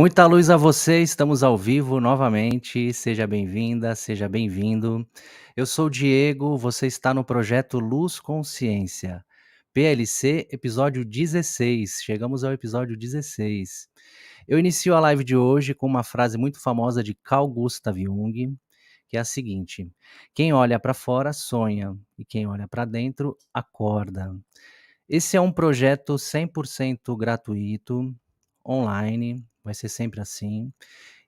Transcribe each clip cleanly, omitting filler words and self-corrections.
Muita luz a você, estamos ao vivo novamente. Seja bem-vinda, seja bem-vindo. Eu sou o Diego, você está no projeto Luz Consciência. PLC, episódio 16. Chegamos ao episódio 16. Eu inicio a live de hoje com uma frase muito famosa de Carl Gustav Jung, que é a seguinte: quem olha para fora sonha, e quem olha para dentro acorda. Esse é um projeto 100% gratuito, online, vai ser sempre assim,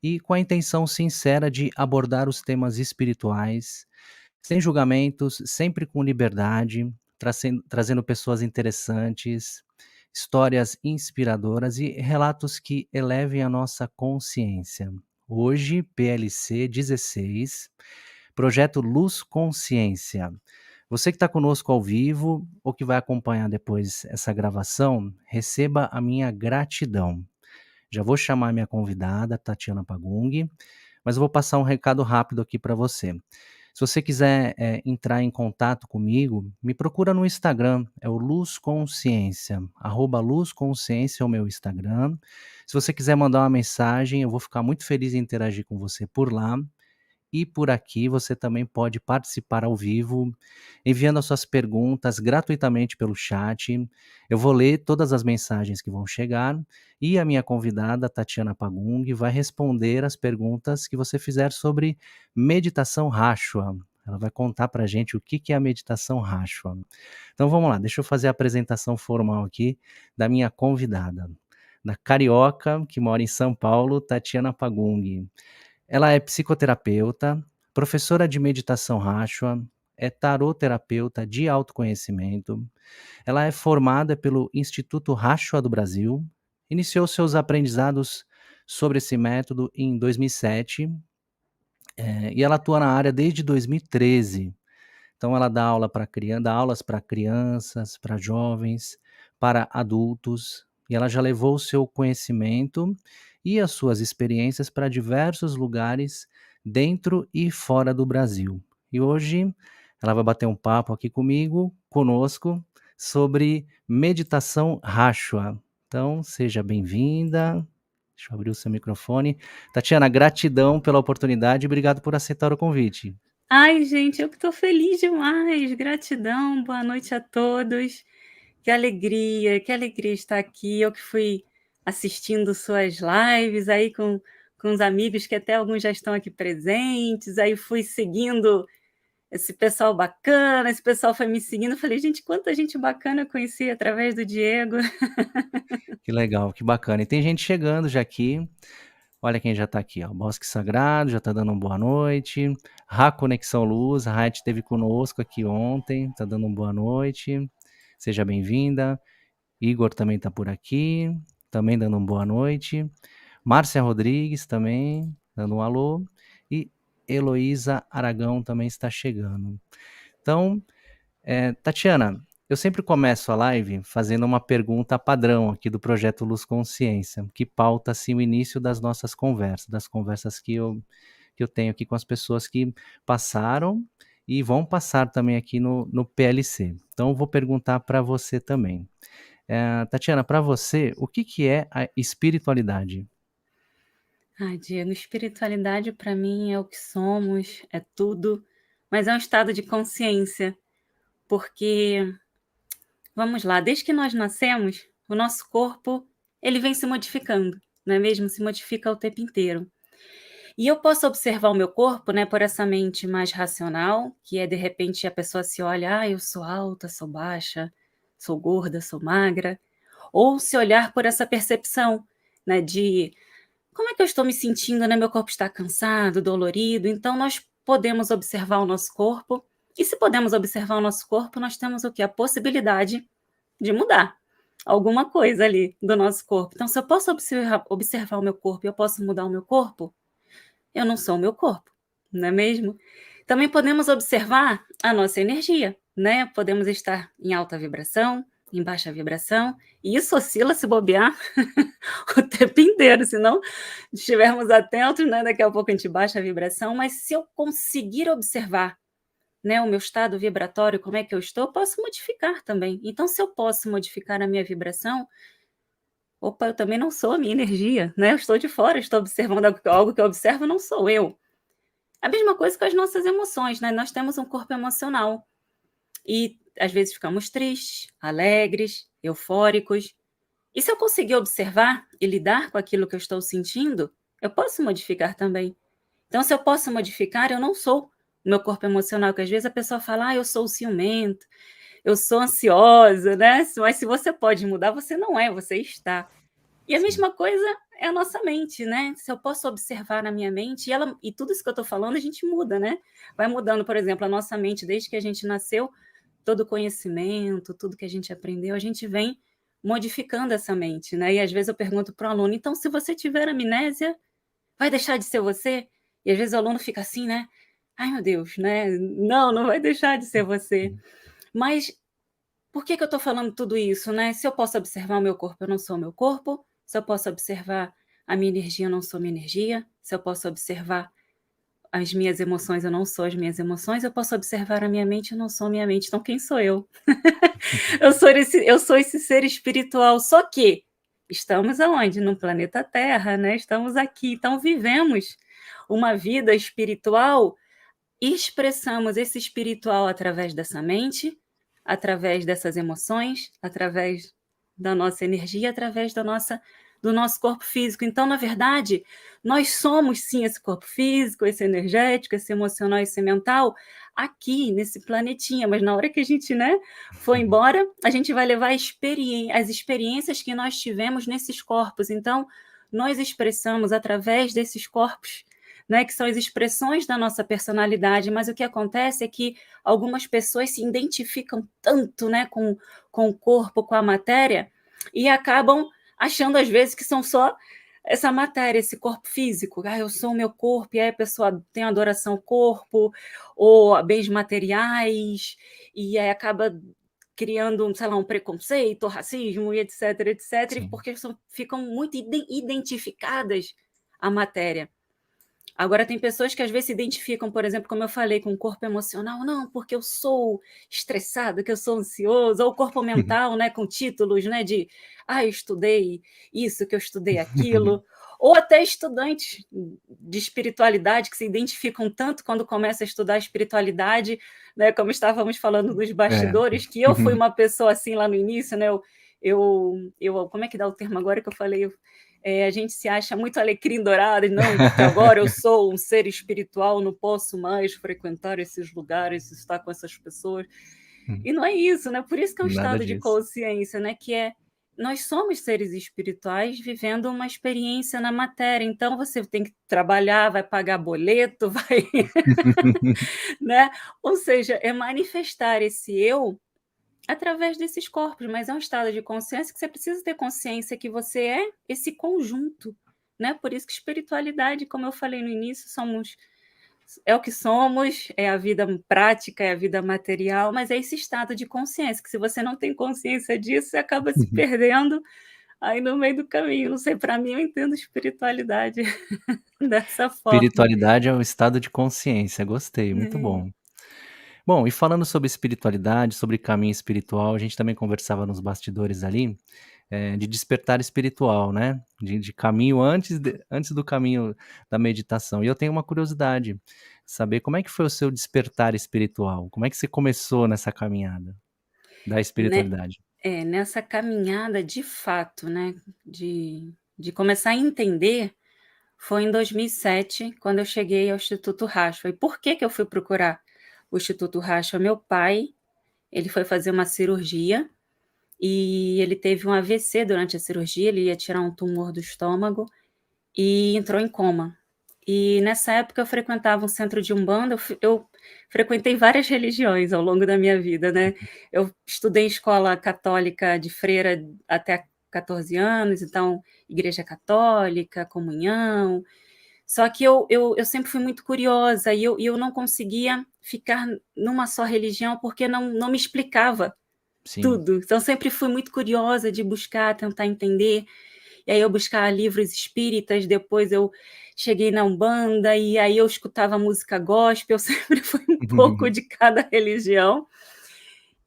e com a intenção sincera de abordar os temas espirituais, sem julgamentos, sempre com liberdade, trazendo pessoas interessantes, histórias inspiradoras e relatos que elevem a nossa consciência. Hoje, PLC 16, Projeto Luz Consciência. Você que está conosco ao vivo ou que vai acompanhar depois essa gravação, receba a minha gratidão. Já vou chamar minha convidada, Tatiana Pagung, mas eu vou passar um recado rápido aqui para você. Se você quiser entrar em contato comigo, me procura no Instagram, é o Luz Consciência, @Luz Consciência é o meu Instagram. Se você quiser mandar uma mensagem, eu vou ficar muito feliz em interagir com você por lá. E por aqui você também pode participar ao vivo, enviando as suas perguntas gratuitamente pelo chat. Eu vou ler todas as mensagens que vão chegar e a minha convidada, Tatiana Pagung, vai responder as perguntas que você fizer sobre meditação Rashwa. Ela vai contar para a gente o que é a meditação Rashwa. Então vamos lá, deixa eu fazer a apresentação formal aqui da minha convidada, da carioca que mora em São Paulo, Tatiana Pagung. Ela é psicoterapeuta, professora de meditação Rashwa, é taroterapeuta de autoconhecimento. Ela é formada pelo Instituto Rashwa do Brasil. Iniciou seus aprendizados sobre esse método em 2007, e ela atua na área desde 2013. Então ela dá aulas para crianças, para jovens, para adultos, e ela já levou o seu conhecimento e as suas experiências para diversos lugares dentro e fora do Brasil. E hoje ela vai bater um papo aqui conosco, sobre meditação Rashwa. Então seja bem-vinda. Deixa eu abrir o seu microfone. Tatiana, gratidão pela oportunidade e obrigado por aceitar o convite. Ai, gente, eu que estou feliz demais. Gratidão, boa noite a todos. Que alegria estar aqui. Eu que fui assistindo suas lives aí com os amigos, que até alguns já estão aqui presentes. Aí fui seguindo esse pessoal bacana, esse pessoal foi me seguindo. Falei, gente, quanta gente bacana eu conheci através do Diego. Que legal, que bacana. E tem gente chegando já aqui. Olha quem já está aqui, ó. Bosque Sagrado já está dando uma boa noite. Rá Conexão Luz, a Raet esteve conosco aqui ontem, está dando uma boa noite. Seja bem-vinda. Igor também está por aqui, também dando uma boa noite. Márcia Rodrigues também, dando um alô. E Heloísa Aragão também está chegando. Então, Tatiana, eu sempre começo a live fazendo uma pergunta padrão aqui do Projeto Luz Consciência, que pauta assim, o início das nossas conversas, das conversas que eu tenho aqui com as pessoas que passaram e vão passar também aqui no PLC. Então, eu vou perguntar para você também. Tatiana, para você, o que é a espiritualidade? Ai, Diego, espiritualidade para mim é o que somos, é tudo, mas é um estado de consciência, porque vamos lá, desde que nós nascemos, o nosso corpo, ele vem se modificando, não é mesmo? Se modifica o tempo inteiro. E eu posso observar o meu corpo, né, por essa mente mais racional, que é de repente a pessoa se olha, eu sou alta, sou baixa, sou gorda, sou magra, ou se olhar por essa percepção, né, de como é que eu estou me sentindo, né? Meu corpo está cansado, dolorido, então nós podemos observar o nosso corpo, e se podemos observar o nosso corpo, nós temos o quê? A possibilidade de mudar alguma coisa ali do nosso corpo. Então, se eu posso observar o meu corpo e eu posso mudar o meu corpo, eu não sou o meu corpo, não é mesmo? Também podemos observar a nossa energia, né? Podemos estar em alta vibração, em baixa vibração, e isso oscila se bobear o tempo inteiro, se não estivermos atentos, né? Daqui a pouco a gente baixa a vibração, mas se eu conseguir observar, né, o meu estado vibratório, como é que eu estou, eu posso modificar também. Então, se eu posso modificar a minha vibração, Opa, eu também não sou a minha energia, né? Eu estou de fora, estou observando algo que eu observo, não sou eu. A mesma coisa com as nossas emoções, né? Nós temos um corpo emocional e às vezes ficamos tristes, alegres, eufóricos. E se eu conseguir observar e lidar com aquilo que eu estou sentindo, eu posso modificar também. Então, se eu posso modificar, eu não sou o meu corpo emocional, que às vezes a pessoa fala, eu sou ciumento, eu sou ansiosa, né? Mas se você pode mudar, você não é, você está. E a Sim. mesma coisa é a nossa mente, né? Se eu posso observar na minha mente, e tudo isso que eu estou falando, a gente muda, né? Vai mudando, por exemplo, a nossa mente, desde que a gente nasceu, todo o conhecimento, tudo que a gente aprendeu, a gente vem modificando essa mente, né? E às vezes eu pergunto para o aluno, então, se você tiver amnésia, vai deixar de ser você? E às vezes o aluno fica assim, né? Ai, meu Deus, né? Não, não vai deixar de ser você. Mas por que eu estou falando tudo isso, né? Se eu posso observar o meu corpo, eu não sou o meu corpo. Se eu posso observar a minha energia, eu não sou minha energia. Se eu posso observar as minhas emoções, eu não sou as minhas emoções. Eu posso observar a minha mente, eu não sou a minha mente. Então, quem sou eu? Eu sou esse ser espiritual. Só que estamos aonde? No planeta Terra, né? Estamos aqui. Então, vivemos uma vida espiritual e expressamos esse espiritual através dessa mente, através dessas emoções, através da nossa energia, através do nosso corpo físico. Então, na verdade, nós somos sim esse corpo físico, esse energético, esse emocional, esse mental, aqui nesse planetinha. Mas na hora que a gente, né, for embora, a gente vai levar as experiências que nós tivemos nesses corpos. Então, nós expressamos através desses corpos, né, que são as expressões da nossa personalidade, mas o que acontece é que algumas pessoas se identificam tanto, né, com o corpo, com a matéria, e acabam achando às vezes que são só essa matéria, esse corpo físico. Eu sou o meu corpo, e aí a pessoa tem adoração ao corpo, ou a bens materiais, e aí acaba criando, sei lá, um preconceito, racismo, e etc, etc, Sim. porque ficam muito identificadas à matéria. Agora tem pessoas que às vezes se identificam, por exemplo, como eu falei, com o corpo emocional, não, porque eu sou estressado, que eu sou ansioso, ou o corpo mental, né, com títulos, né, de, eu estudei isso, que eu estudei aquilo, ou até estudantes de espiritualidade que se identificam tanto quando começam a estudar espiritualidade, né, como estávamos falando dos É. bastidores, que eu fui uma pessoa assim lá no início, né, como é que dá o termo agora que eu falei? A gente se acha muito alecrim dourado, não, porque agora eu sou um ser espiritual, não posso mais frequentar esses lugares, estar com essas pessoas. Hum, E não é isso, né? Por isso que é um nada estado de disso. consciência, né? Nós somos seres espirituais vivendo uma experiência na matéria. Então você tem que trabalhar, vai pagar boleto, vai, né? Ou seja, é manifestar esse eu através desses corpos, mas é um estado de consciência que você precisa ter consciência que você é esse conjunto, né? Por isso que espiritualidade, como eu falei no início, é o que somos, é a vida prática, é a vida material, mas é esse estado de consciência, que se você não tem consciência disso, você acaba se perdendo aí no meio do caminho. Não sei, para mim eu entendo espiritualidade dessa forma. Espiritualidade é um estado de consciência, gostei, muito É. bom. Bom, e falando sobre espiritualidade, sobre caminho espiritual, a gente também conversava nos bastidores ali, de despertar espiritual, né, de caminho antes do caminho da meditação. E eu tenho uma curiosidade, saber como é que foi o seu despertar espiritual? Como é que você começou nessa caminhada da Né, espiritualidade? nessa caminhada de fato, né, de começar a entender. Foi em 2007, quando eu cheguei ao Instituto Rashba. E por que eu fui procurar o Instituto Rashba? Meu pai, ele foi fazer uma cirurgia e ele teve um AVC durante a cirurgia, ele ia tirar um tumor do estômago e entrou em coma. E nessa época eu frequentava um centro de Umbanda, eu frequentei várias religiões ao longo da minha vida, né. Eu estudei em escola católica de freira até 14 anos, então igreja católica, comunhão, só que eu sempre fui muito curiosa e eu não conseguia ficar numa só religião, porque não me explicava Sim. tudo. Então sempre fui muito curiosa de buscar, tentar entender, e aí eu buscava livros espíritas, depois eu cheguei na Umbanda, e aí eu escutava música gospel, sempre foi um pouco de cada religião.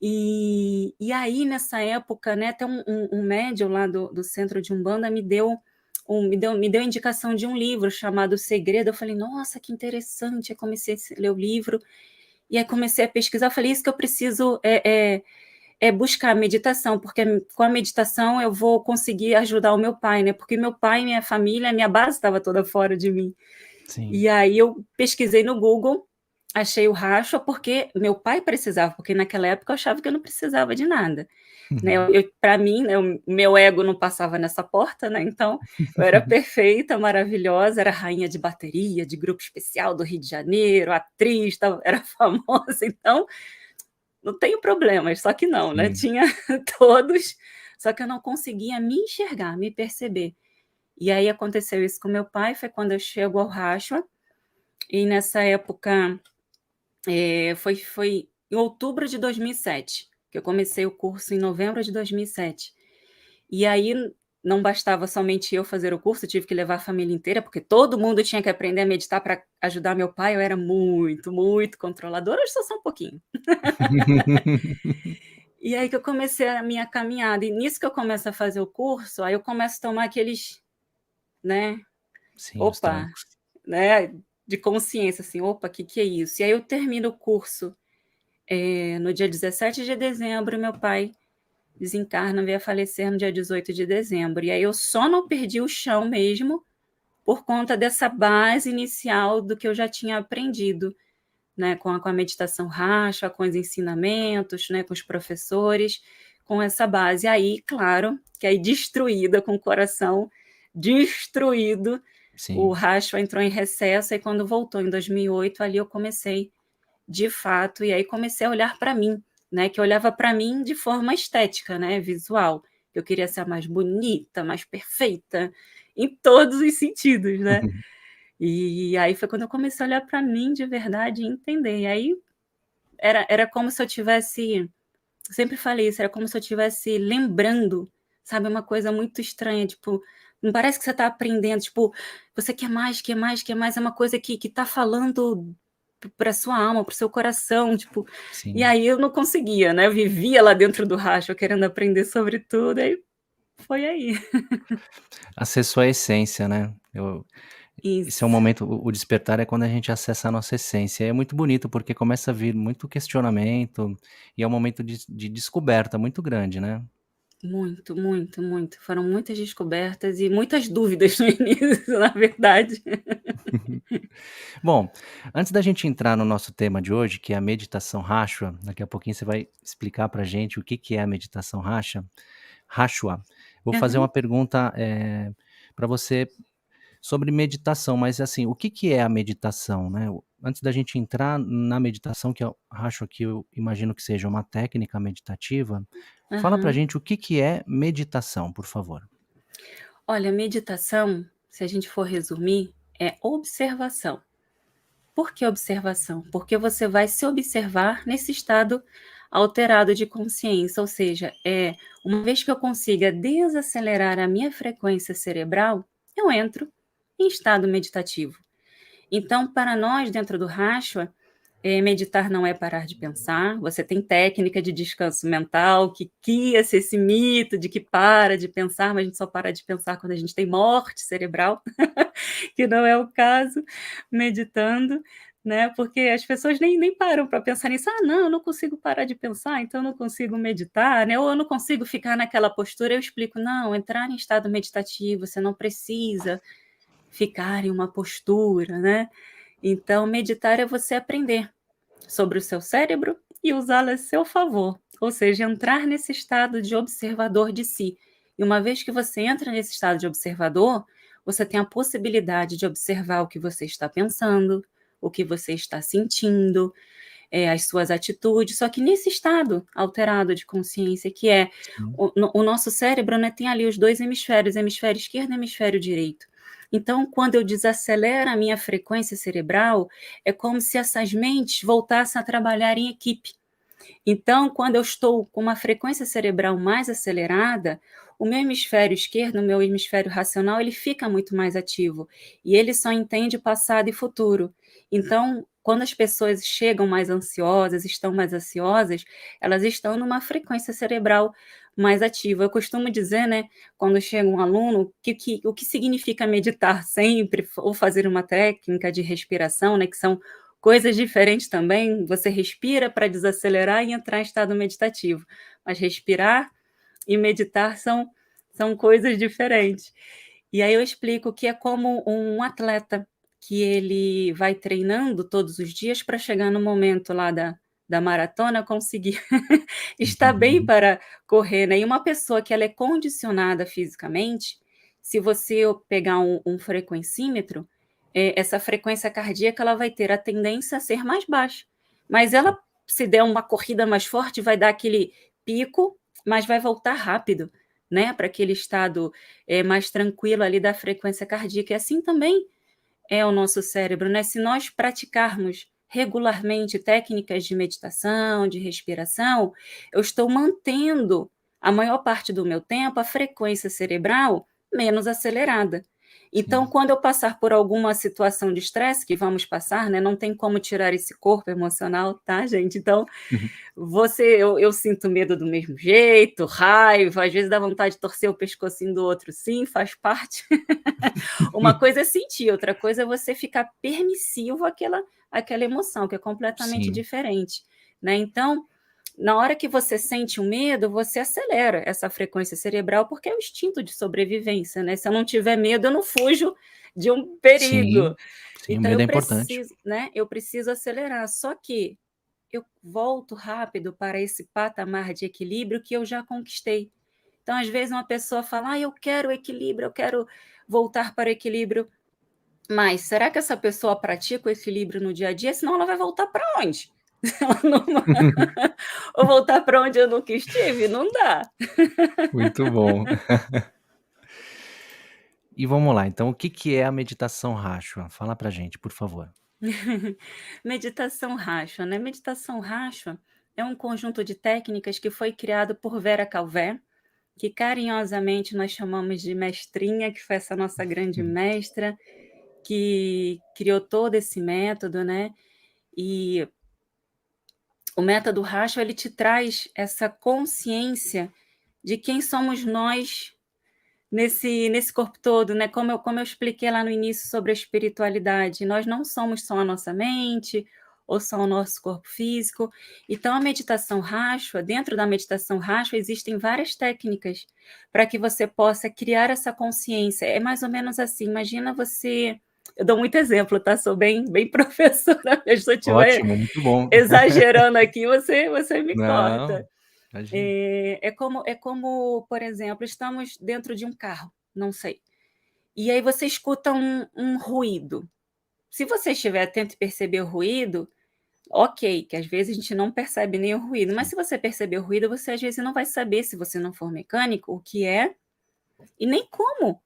E aí, nessa época, né, até um médium lá do centro de Umbanda me deu indicação de um livro chamado O Segredo. Eu falei, nossa, que interessante. Aí comecei a ler o livro, e aí comecei a pesquisar. Eu falei, isso que eu preciso é buscar a meditação, porque com a meditação eu vou conseguir ajudar o meu pai, né? Porque meu pai, minha família, minha base estava toda fora de mim. Sim. E aí eu pesquisei no Google, achei o Rashwa, porque meu pai precisava, porque naquela época eu achava que eu não precisava de nada, né? Uhum. Para mim, né, o meu ego não passava nessa porta, né? Então eu era perfeita, maravilhosa, era rainha de bateria, de grupo especial do Rio de Janeiro, atriz, era famosa, então não tenho problemas, só que não, né? Sim. Tinha todos, só que eu não conseguia me enxergar, me perceber. E aí aconteceu isso com meu pai, foi quando eu chego ao Rashwa, e nessa época, foi em outubro de 2007, que eu comecei o curso em novembro de 2007. E aí não bastava somente eu fazer o curso, eu tive que levar a família inteira, porque todo mundo tinha que aprender a meditar para ajudar meu pai. Eu era muito, muito controladora, hoje só um pouquinho. E aí que eu comecei a minha caminhada, e nisso que eu começo a fazer o curso, aí eu começo a tomar aqueles, né, Sim, os opa, trancos. né, de consciência, assim, opa, que é isso? E aí eu termino o curso no dia 17 de dezembro, meu pai desencarna, veio a falecer no dia 18 de dezembro. E aí eu só não perdi o chão mesmo por conta dessa base inicial do que eu já tinha aprendido, né, com a meditação Racha, com os ensinamentos, né, com os professores, com essa base. Aí, claro, que aí destruída, com o coração destruído, o Sim. Racha entrou em recesso, e quando voltou em 2008, ali eu comecei de fato, e aí comecei a olhar para mim, né, que eu olhava para mim de forma estética, né, visual. Eu queria ser a mais bonita, mais perfeita, em todos os sentidos, né. E aí foi quando eu comecei a olhar para mim de verdade e entender. E aí era como se eu tivesse, sempre falei isso, era como se eu tivesse lembrando, sabe, uma coisa muito estranha, tipo, não parece que você está aprendendo, tipo, você quer mais, quer mais, quer mais, é uma coisa que está falando para sua alma, para o seu coração, tipo, e Sim. aí eu não conseguia, né, eu vivia lá dentro do racho, querendo aprender sobre tudo, aí foi aí. Acessou a essência, né. Esse é um Isso, momento, o despertar é quando a gente acessa a nossa essência. É muito bonito, porque começa a vir muito questionamento, e é um momento de descoberta muito grande, né. muito, muito, muito. Foram muitas descobertas e muitas dúvidas no início, na verdade. Bom, antes da gente entrar no nosso tema de hoje, que é a meditação Rashwa, daqui a pouquinho você vai explicar pra gente o que que é a meditação Rashwa. Vou fazer uma Aham, pergunta, pra você sobre meditação, mas assim, o que que é a meditação, né? Antes da gente entrar na meditação, que eu acho que eu imagino que seja uma técnica meditativa, fala pra aham. gente o que que é meditação, por favor. Olha, meditação, se a gente for resumir, é observação. Por que observação? Porque você vai se observar nesse estado alterado de consciência, ou seja, uma vez que eu consiga desacelerar a minha frequência cerebral, eu entro em estado meditativo. Então, para nós, dentro do Rashwa, meditar não é parar de pensar. Você tem técnica de descanso mental que cria-se esse mito de que para de pensar, mas a gente só para de pensar quando a gente tem morte cerebral, que não é o caso, meditando, né? Porque as pessoas nem param para pensar nisso. Ah, não, eu não consigo parar de pensar, então eu não consigo meditar, né? Ou eu não consigo ficar naquela postura. Eu explico, não, entrar em estado meditativo, você não precisa ficar em uma postura, né? Então, meditar é você aprender sobre o seu cérebro e usá-lo a seu favor, ou seja, entrar nesse estado de observador de si. E uma vez que você entra nesse estado de observador, você tem a possibilidade de observar o que você está pensando, o que você está sentindo, as suas atitudes, só que nesse estado alterado de consciência, que é Sim, o nosso cérebro, né, tem ali os dois hemisférios, hemisfério esquerdo e hemisfério direito. Então, quando eu desacelero a minha frequência cerebral, é como se essas mentes voltassem a trabalhar em equipe. Então, quando eu estou com uma frequência cerebral mais acelerada, o meu hemisfério esquerdo, o meu hemisfério racional, ele fica muito mais ativo e ele só entende passado e futuro. Então, quando as pessoas chegam mais ansiosas, estão mais ansiosas, elas estão numa frequência cerebral mais ativa. Eu costumo dizer, né, quando chega um aluno, o que significa meditar sempre, ou fazer uma técnica de respiração, né, que são coisas diferentes também. Você respira para desacelerar e entrar em estado meditativo, mas respirar e meditar são coisas diferentes. E aí eu explico que é como um atleta, que ele vai treinando todos os dias para chegar no momento lá da maratona, conseguir estar bem Uhum. para correr, né. E uma pessoa que ela é condicionada fisicamente, se você pegar um frequencímetro, essa frequência cardíaca ela vai ter a tendência a ser mais baixa, mas Sim. ela, se der uma corrida mais forte, vai dar aquele pico, mas vai voltar rápido, né, para aquele estado, mais tranquilo ali da frequência cardíaca. E assim também é o nosso cérebro, né? Se nós praticarmos regularmente técnicas de meditação, de respiração, eu estou mantendo a maior parte do meu tempo a frequência cerebral menos acelerada. Então, Sim. quando eu passar por alguma situação de estresse, que vamos passar, né? Não tem como tirar esse corpo emocional, tá, gente? Então, eu sinto medo do mesmo jeito, raiva, às vezes dá vontade de torcer o pescocinho do outro, sim, faz parte. Uma coisa é sentir, outra coisa é você ficar permissivo àquela emoção, que é completamente Sim. diferente, né. Então, na hora que você sente o medo, você acelera essa frequência cerebral, porque é o instinto de sobrevivência, né. Se eu não tiver medo, eu não fujo de um perigo. Sim. Sim, o Então medo é importante. eu preciso acelerar, só que eu volto rápido para esse patamar de equilíbrio que eu já conquistei. Então, às vezes, uma pessoa fala: "Ah, eu quero equilíbrio, eu quero voltar para o equilíbrio", mas será que essa pessoa pratica o equilíbrio no dia a dia? Senão ela vai voltar para onde? Ela não ou voltar para onde eu nunca estive? Não dá. Muito bom. E vamos lá, então o que que é a meditação Rashwa? Fala pra gente, por favor. Meditação Rashwa, né, meditação Rashwa é um conjunto de técnicas que foi criado por Vera Calvé, que carinhosamente nós chamamos de mestrinha, que foi essa nossa grande Uhum. mestra, que criou todo esse método, né. E o método Rashwa, ele te traz essa consciência de quem somos nós nesse corpo todo, né, como eu expliquei lá no início sobre a espiritualidade, nós não somos só a nossa mente, ou só o nosso corpo físico. Então a meditação Rashwa, dentro da meditação Rashwa existem várias técnicas para que você possa criar essa consciência. É mais ou menos assim, imagina você, eu dou muito exemplo, tá, sou bem professora, se eu estiver Ótimo, muito bom. exagerando aqui, você me corta. Não, imagina. É como, por exemplo, estamos dentro de um carro, não sei, e aí você escuta um ruído. Se você estiver atento e perceber o ruído, ok, que às vezes a gente não percebe nem o ruído, mas Sim. se você perceber o ruído, você às vezes não vai saber, se você não for mecânico, o que é e nem como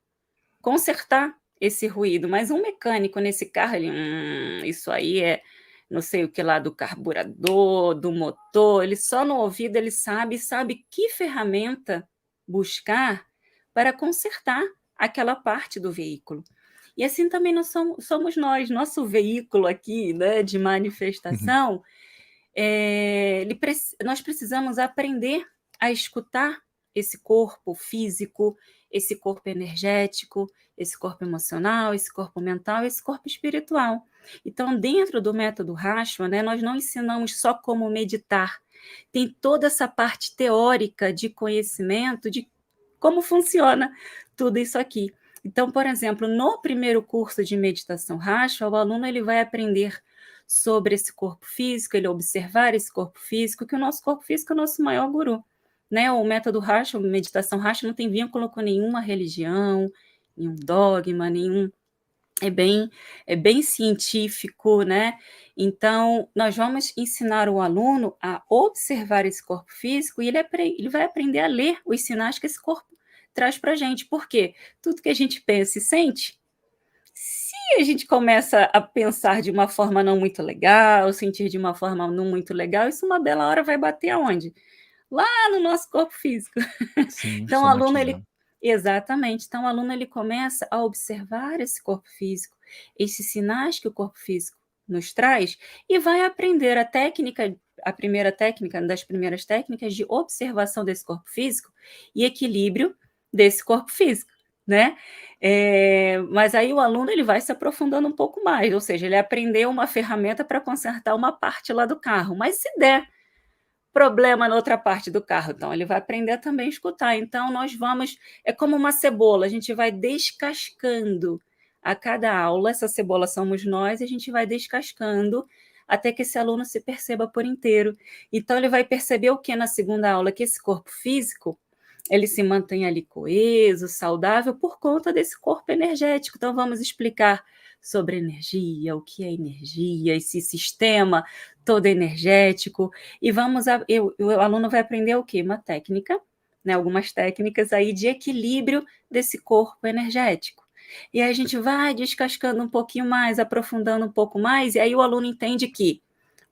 consertar esse ruído. Mas um mecânico nesse carro, ele: isso aí é não sei o que lá do carburador, do motor", ele só no ouvido ele sabe que ferramenta buscar para consertar aquela parte do veículo. E assim também nós somos nós, nosso veículo aqui, né, de Uhum. manifestação, nós precisamos aprender a escutar esse corpo físico, esse corpo energético, esse corpo emocional, esse corpo mental, esse corpo espiritual. Então, dentro do método Rashwa, né, nós não ensinamos só como meditar, tem toda essa parte teórica de conhecimento de como funciona tudo isso aqui. Então, por exemplo, no primeiro curso de meditação Rashwa, o aluno ele vai aprender sobre esse corpo físico, ele observar esse corpo físico, que o nosso corpo físico é o nosso maior guru, né. O método Rashwa, meditação Rashwa, não tem vínculo com nenhuma religião, nenhum dogma, nenhum, é bem científico, né. Então, nós vamos ensinar o aluno a observar esse corpo físico e ele vai aprender a ler os sinais que esse corpo traz para a gente. Por quê? Tudo que a gente pensa e sente, se a gente começa a pensar de uma forma não muito legal, sentir de uma forma não muito legal, isso uma bela hora vai bater aonde? Lá no nosso corpo físico. Sim, Então o aluno ele somatizando. exatamente, então o aluno ele começa a observar esse corpo físico, esses sinais que o corpo físico nos traz, e vai aprender a técnica, a primeira técnica, uma das primeiras técnicas de observação desse corpo físico e equilíbrio desse corpo físico, né? Mas aí o aluno ele vai se aprofundando um pouco mais, ou seja, ele aprendeu uma ferramenta para consertar uma parte lá do carro, mas se der problema na outra parte do carro, então ele vai aprender também a escutar. Então nós vamos, é como uma cebola, a gente vai descascando a cada aula, essa cebola somos nós, e a gente vai descascando até que esse aluno se perceba por inteiro. Então ele vai perceber o que na segunda aula? Que esse corpo físico, ele se mantém ali coeso, saudável, por conta desse corpo energético. Então vamos explicar sobre energia, o que é energia, esse sistema todo energético, e o aluno vai aprender o quê? Uma técnica, né, algumas técnicas aí de equilíbrio desse corpo energético. E aí a gente vai descascando um pouquinho mais, aprofundando um pouco mais, e aí o aluno entende que,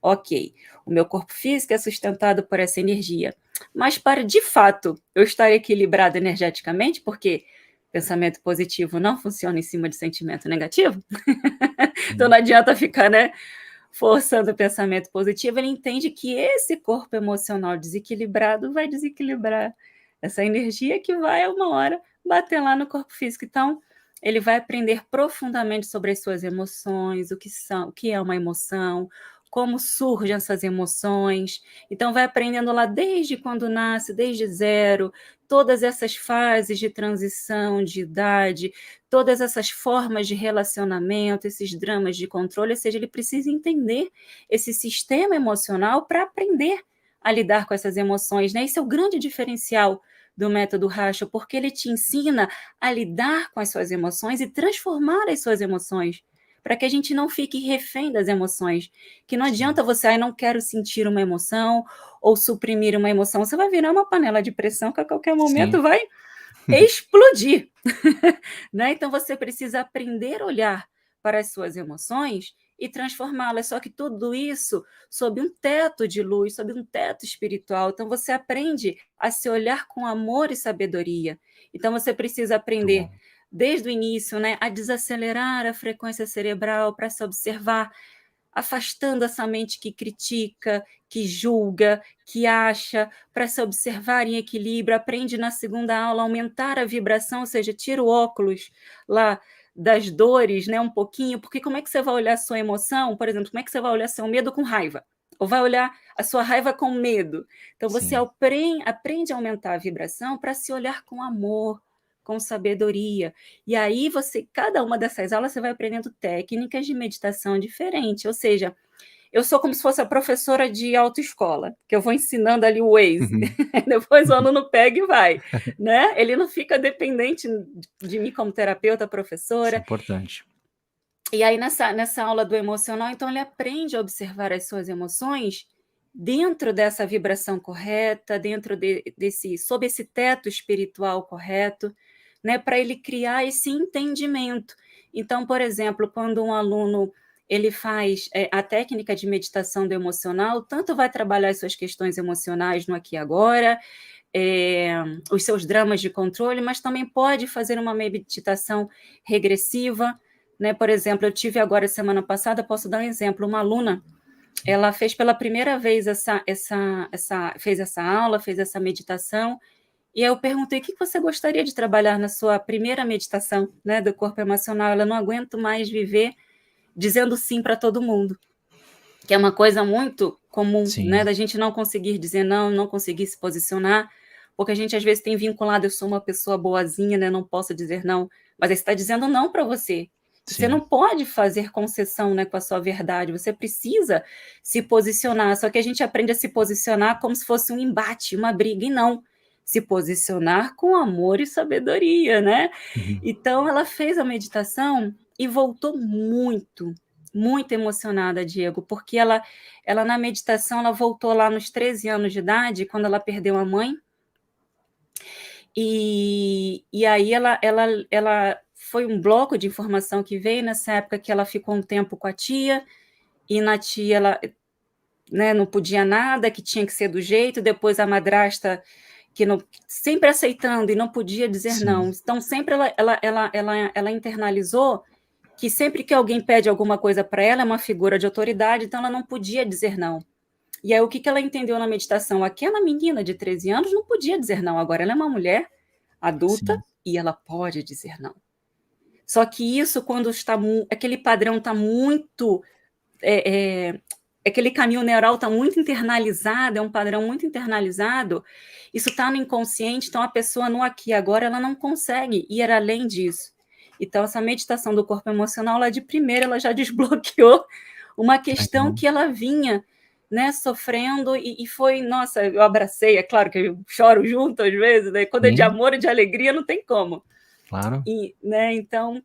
ok, o meu corpo físico é sustentado por essa energia, mas para, de fato, eu estar equilibrado energeticamente, porque pensamento positivo não funciona em cima de sentimento negativo, então não adianta ficar, né, forçando o pensamento positivo, ele entende que esse corpo emocional desequilibrado vai desequilibrar essa energia que vai, uma hora, bater lá no corpo físico. Então, ele vai aprender profundamente sobre as suas emoções, o que é uma emoção, como surgem essas emoções. Então, vai aprendendo lá desde quando nasce, desde zero, todas essas fases de transição, de idade, todas essas formas de relacionamento, esses dramas de controle, ou seja, ele precisa entender esse sistema emocional para aprender a lidar com essas emoções, né? Esse é o grande diferencial do método Racha, porque ele te ensina a lidar com as suas emoções e transformar as suas emoções, para que a gente não fique refém das emoções, que não adianta você, não quero sentir uma emoção ou suprimir uma emoção, você vai virar uma panela de pressão que a qualquer momento vai explodir. Né? Então você precisa aprender a olhar para as suas emoções e transformá-las, só que tudo isso sob um teto de luz, sob um teto espiritual. Então você aprende a se olhar com amor e sabedoria. Então você precisa aprender desde o início, né, a desacelerar a frequência cerebral para se observar, afastando essa mente que critica, que julga, que acha, para se observar em equilíbrio. Aprende na segunda aula a aumentar a vibração, ou seja, tira o óculos lá das dores, né, um pouquinho, porque como é que você vai olhar a sua emoção, por exemplo, como é que você vai olhar seu medo com raiva? Ou vai olhar a sua raiva com medo? Então você aprende a aumentar a vibração para se olhar com amor, com sabedoria. E aí cada uma dessas aulas você vai aprendendo técnicas de meditação diferentes, ou seja, eu sou como se fosse a professora de autoescola, que eu vou ensinando ali o Waze, depois o aluno pega e vai, né? Ele não fica dependente de mim como terapeuta, professora. Isso é importante. E aí nessa aula do emocional, então ele aprende a observar as suas emoções dentro dessa vibração correta, sob esse teto espiritual correto, né, para ele criar esse entendimento. Então, por exemplo, quando um aluno ele faz a técnica de meditação do emocional, tanto vai trabalhar as suas questões emocionais no aqui e agora, os seus dramas de controle, mas também pode fazer uma meditação regressiva, né? Por exemplo, eu tive agora semana passada, posso dar um exemplo, uma aluna, ela fez pela primeira vez fez essa aula, fez essa meditação, e eu perguntei: o que você gostaria de trabalhar na sua primeira meditação, né, do corpo emocional? Ela: não aguento mais viver dizendo sim para todo mundo, que é uma coisa muito comum, né, da gente não conseguir dizer não, não conseguir se posicionar, porque a gente às vezes tem vinculado, eu sou uma pessoa boazinha, né, não posso dizer não, mas aí você está dizendo não para você. Você não pode fazer concessão, né, com a sua verdade, você precisa se posicionar, só que a gente aprende a se posicionar como se fosse um embate, uma briga, e não, se posicionar com amor e sabedoria, né? Então ela fez a meditação e voltou muito emocionada, Diego, porque ela na meditação, ela voltou lá nos 13 anos de idade, quando ela perdeu a mãe, e aí ela foi um bloco de informação que veio nessa época, que ela ficou um tempo com a tia, e na tia ela, né, não podia nada, que tinha que ser do jeito, depois a madrasta que não, sempre aceitando e não podia dizer não, então sempre ela internalizou que sempre que alguém pede alguma coisa para ela, é uma figura de autoridade, então ela não podia dizer não. E aí o que ela entendeu na meditação? Aquela menina de 13 anos não podia dizer não, agora ela é uma mulher adulta Sim, e ela pode dizer não. Só que isso, quando aquele padrão está muito aquele caminho neural está muito internalizado, é um padrão muito internalizado, isso está no inconsciente, então a pessoa no aqui e agora ela não consegue ir além disso. Então, essa meditação do corpo emocional, lá de primeira, ela já desbloqueou uma questão legal. que ela vinha, né, sofrendo, e foi, nossa, eu abracei, é claro que eu choro junto às vezes, né? Quando é de Sim, amor e de alegria, não tem como. claro. E, né, então,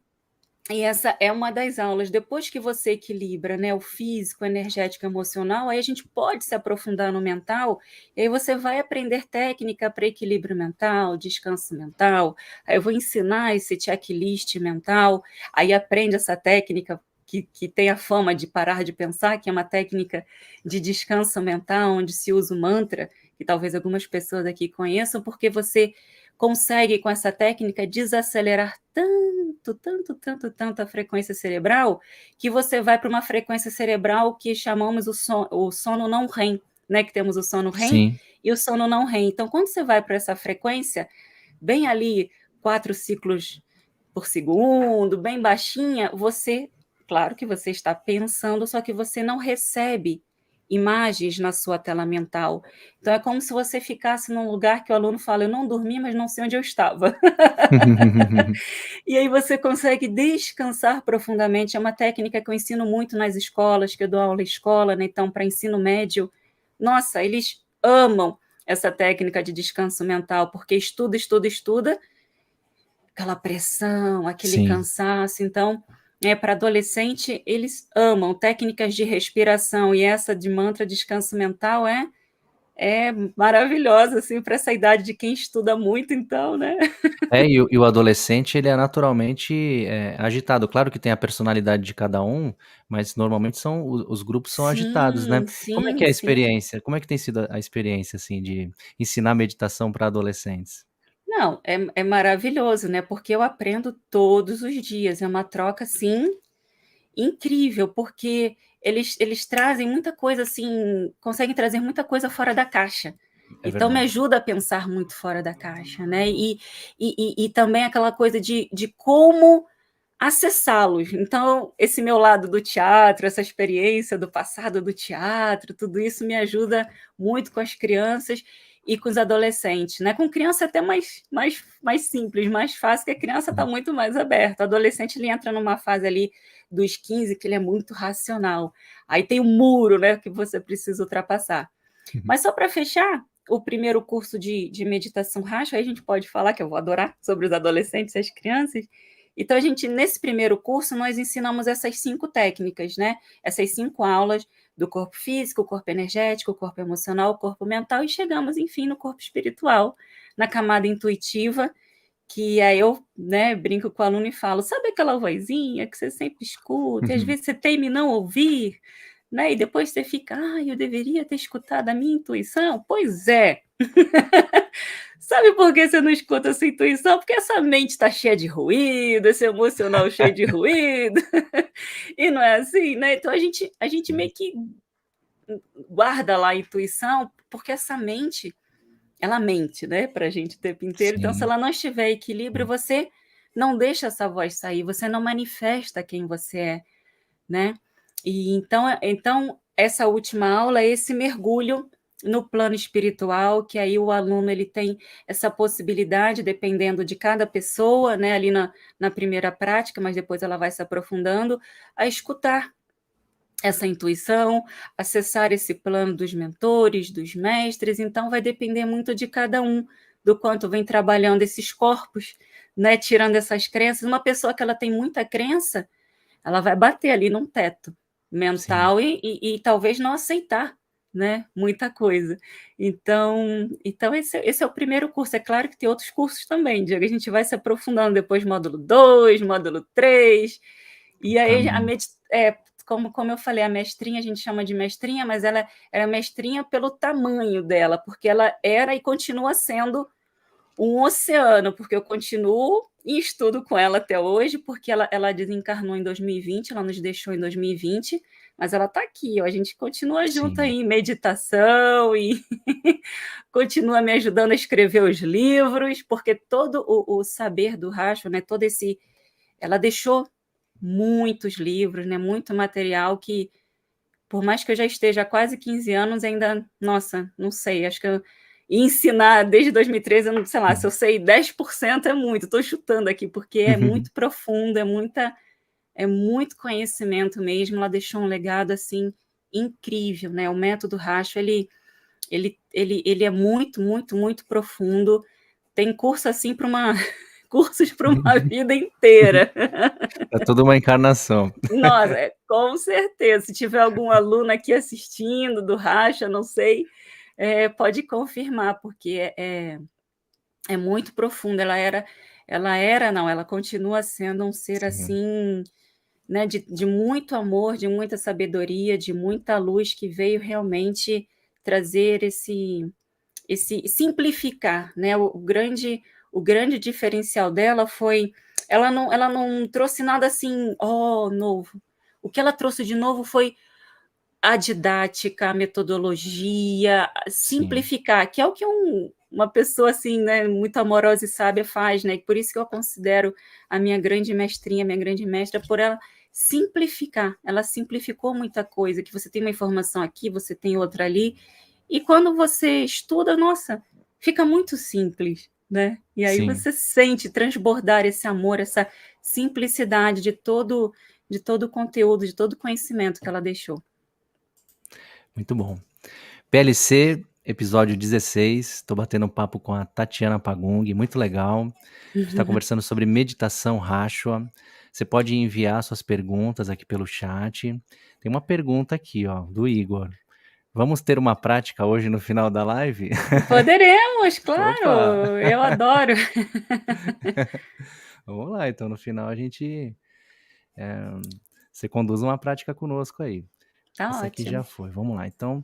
e essa é uma das aulas. Depois que você equilibra, né, o físico, o energético e o emocional, aí a gente pode se aprofundar no mental, e aí você vai aprender técnica para equilíbrio mental, descanso mental. Aí eu vou ensinar esse checklist mental, aí aprende essa técnica que tem a fama de parar de pensar, que é uma técnica de descanso mental, onde se usa o mantra, que talvez algumas pessoas aqui conheçam, porque você consegue, com essa técnica, desacelerar tanto a frequência cerebral, que você vai para uma frequência cerebral que chamamos o sono não REM, né? Que temos o sono REM Sim, e o sono não REM. Então, quando você vai para essa frequência, bem ali, 4 ciclos por segundo, bem baixinha, você, claro que você está pensando, só que você não recebe imagens na sua tela mental. Então, é como se você ficasse num lugar que o aluno fala: eu não dormi, mas não sei onde eu estava. E aí você consegue descansar profundamente. É uma técnica que eu ensino muito nas escolas, que eu dou aula em escola, né? Então, para ensino médio, nossa, eles amam essa técnica de descanso mental, porque estuda, aquela pressão, aquele sim. cansaço. Então, para adolescente, eles amam técnicas de respiração, e essa de mantra descanso mental é maravilhosa, assim, para essa idade de quem estuda muito, então, né? É, e o adolescente ele é naturalmente, agitado. Claro que tem a personalidade de cada um, mas normalmente são os grupos são agitados, né. Sim, Como é que sim, é a sim. experiência? Como é que tem sido a experiência, assim, de ensinar meditação para adolescentes? Não, é maravilhoso, né, porque eu aprendo todos os dias, é uma troca, assim, incrível, porque eles trazem muita coisa, assim, conseguem trazer muita coisa fora da caixa. É Então me verdade. ajuda a pensar muito fora da caixa, né, e também aquela coisa de como acessá-los. Então, esse meu lado do teatro, essa experiência do passado do teatro, tudo isso me ajuda muito com as crianças e com os adolescentes, né? Com criança é até mais simples, mais fácil, que a criança está Sim. muito mais aberta. O adolescente ele entra numa fase ali dos 15 que ele é muito racional. Aí tem o muro, né, que você precisa ultrapassar. Uhum. Mas só para fechar, o primeiro curso de meditação racha, aí a gente pode falar, que eu vou adorar, sobre os adolescentes e as crianças. Então, nesse primeiro curso, nós ensinamos essas 5 técnicas, né? Essas 5 aulas do corpo físico, o corpo energético, o corpo emocional, o corpo mental, e chegamos, enfim, no corpo espiritual, na camada intuitiva, que aí eu, né, brinco com o aluno e falo: sabe aquela vozinha que você sempre escuta, e às Uhum. vezes você teme não ouvir, né? E depois você fica: ai, eu deveria ter escutado a minha intuição. Pois é. Sabe por que você não escuta a sua intuição? Porque essa mente está cheia de ruído, esse emocional cheio de ruído, e não é assim, né? Então a gente meio que guarda lá a intuição, porque essa mente, ela mente, né, para a gente o tempo inteiro. Então, se Sim, ela não estiver em equilíbrio, sim. você não deixa essa voz sair, você não manifesta quem você é, né? E então essa última aula é esse mergulho no plano espiritual, que aí o aluno ele tem essa possibilidade, dependendo de cada pessoa, né, ali na primeira prática, mas depois ela vai se aprofundando, a escutar essa intuição, acessar esse plano dos mentores, dos mestres. Então vai depender muito de cada um, do quanto vem trabalhando esses corpos, né, tirando essas crenças. Uma pessoa que ela tem muita crença, ela vai bater ali num teto Sim. mental e talvez não aceitar, né, muita coisa. Então esse é o primeiro curso. É claro que tem outros cursos também, Diego, a gente vai se aprofundando depois, módulo 2, módulo 3, e Tá aí bom. como eu falei, a mestrinha, a gente chama de mestrinha, mas ela era mestrinha pelo tamanho dela, porque ela era e continua sendo um oceano, porque eu continuo e estudo com ela até hoje, porque ela desencarnou em 2020, ela nos deixou em 2020, mas ela está aqui, ó, a gente continua junto aí Sim. em meditação e continua me ajudando a escrever os livros, porque todo o saber do Racho, né, todo esse... Ela deixou muitos livros, né, muito material que, por mais que eu já esteja há quase 15 anos, ainda, nossa, não sei, acho que eu ensinar desde 2013, eu não sei lá, se eu sei 10% é muito, estou chutando aqui, porque é muito profundo, é muito conhecimento mesmo, ela deixou um legado, assim, incrível, né, o método Racho, ele é muito, muito, muito profundo, tem curso, assim, para uma... cursos para uma vida inteira. É toda uma encarnação. Nossa, com certeza. Se tiver algum aluno aqui assistindo do Racha, não sei, pode confirmar, porque é muito profundo. Não, ela continua sendo um ser Sim, assim, né, de muito amor, de muita sabedoria, de muita luz, que veio realmente trazer esse simplificar, né? O grande diferencial dela foi, ela não trouxe nada assim, novo. O que ela trouxe de novo foi a didática, a metodologia, sim, simplificar, que é o que uma pessoa assim, né, muito amorosa e sábia faz, né? Por isso que eu considero a minha grande mestrinha, minha grande mestra, por ela simplificar. Ela simplificou muita coisa, que você tem uma informação aqui, você tem outra ali, e quando você estuda, nossa, fica muito simples, né? E aí sim. você sente transbordar esse amor, essa simplicidade de todo o conteúdo, de todo o conhecimento que ela deixou. Muito bom. PLC, episódio 16. Estou batendo um papo com a Tatiana Pagung, muito legal. A gente está conversando sobre meditação Rashwa. Você pode enviar suas perguntas aqui pelo chat. Tem uma pergunta aqui, ó, do Igor. Vamos ter uma prática hoje no final da live? Poderemos, Opa! claro, eu adoro. Vamos lá, então no final você conduz uma prática conosco aí. Tá Essa aqui já ótimo. foi. Vamos lá. Então,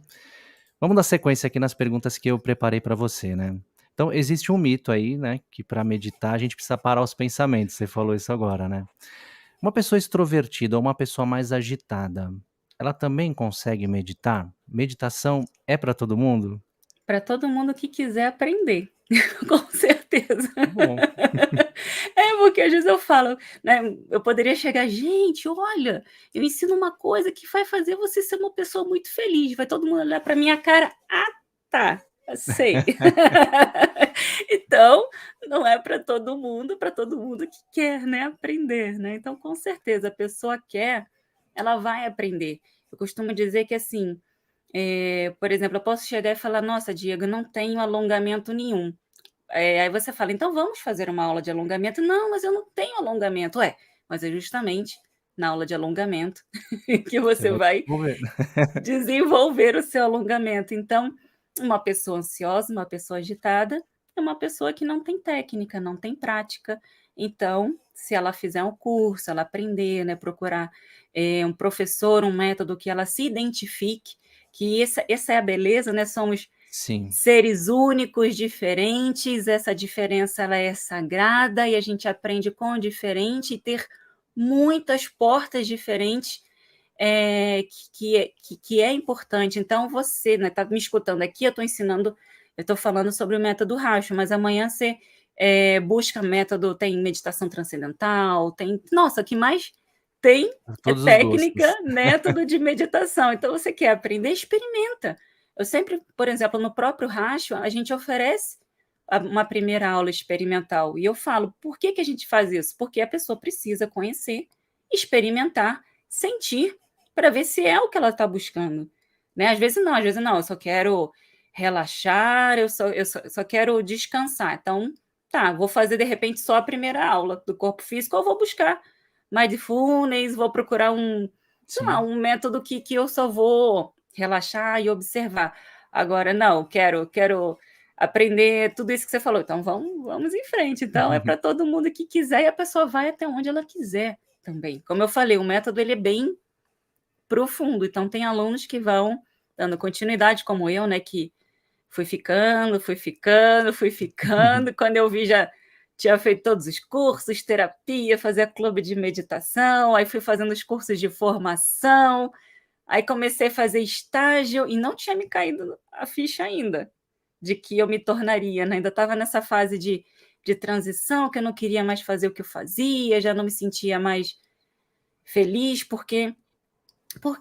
vamos dar sequência aqui nas perguntas que eu preparei para você, né? Então, existe um mito aí, né, que para meditar a gente precisa parar os pensamentos. Você falou isso agora, né? Uma pessoa extrovertida ou uma pessoa mais agitada, ela também consegue meditar? Meditação é para todo mundo? Para todo mundo que quiser aprender, com certeza. Tá bom. Porque às vezes eu falo, né, eu poderia chegar: "Gente, olha, eu ensino uma coisa que vai fazer você ser uma pessoa muito feliz", vai todo mundo olhar para minha cara: "Ah, tá, sei". Então, não é para todo mundo que quer, né, aprender, né. Então, com certeza, a pessoa quer, ela vai aprender. Eu costumo dizer que, assim, por exemplo, eu posso chegar e falar: "Nossa, Diego, eu não tenho alongamento nenhum". Aí você fala: "Então vamos fazer uma aula de alongamento". "Não, mas eu não tenho alongamento". Mas é justamente na aula de alongamento que Você você vai vai desenvolver. desenvolver o seu alongamento. Então, uma pessoa ansiosa, uma pessoa agitada, é uma pessoa que não tem técnica, não tem prática. Então, se ela fizer um curso, ela aprender, né, procurar, um professor, um método que ela se identifique, que essa é a beleza, né, somos Sim, seres únicos, diferentes, essa diferença ela é sagrada e a gente aprende com o diferente e ter muitas portas diferentes, que é importante. Então você, né, tá me escutando aqui, eu estou ensinando, eu estou falando sobre o método Racho, mas amanhã você, busca método, tem meditação transcendental, tem, nossa, o que mais tem para é todos os gostos. técnica, método de meditação. Então você quer aprender, experimenta. Eu sempre, por exemplo, no próprio Racho, a gente oferece uma primeira aula experimental, e eu falo: "Por que que a gente faz isso?". Porque a pessoa precisa conhecer, experimentar, sentir, para ver se é o que ela está buscando, né. Às vezes não, eu só quero relaxar, eu só quero descansar. Então, tá, vou fazer de repente só a primeira aula do corpo físico, ou vou buscar mindfulness, vou procurar sei lá, Sim. um método que eu só vou relaxar e observar. Agora não, quero aprender tudo isso que você falou, então vamos em frente. Então é para todo mundo que quiser, e a pessoa vai até onde ela quiser também. Como eu falei, o método ele é bem profundo, então tem alunos que vão dando continuidade, como eu, né, que fui ficando, quando eu vi, já tinha feito todos os cursos, terapia, fazia clube de meditação, aí fui fazendo os cursos de formação, aí comecei a fazer estágio e não tinha me caído a ficha ainda de que eu me tornaria, né? Ainda estava nessa fase de transição, que eu não queria mais fazer o que eu fazia, já não me sentia mais feliz, porque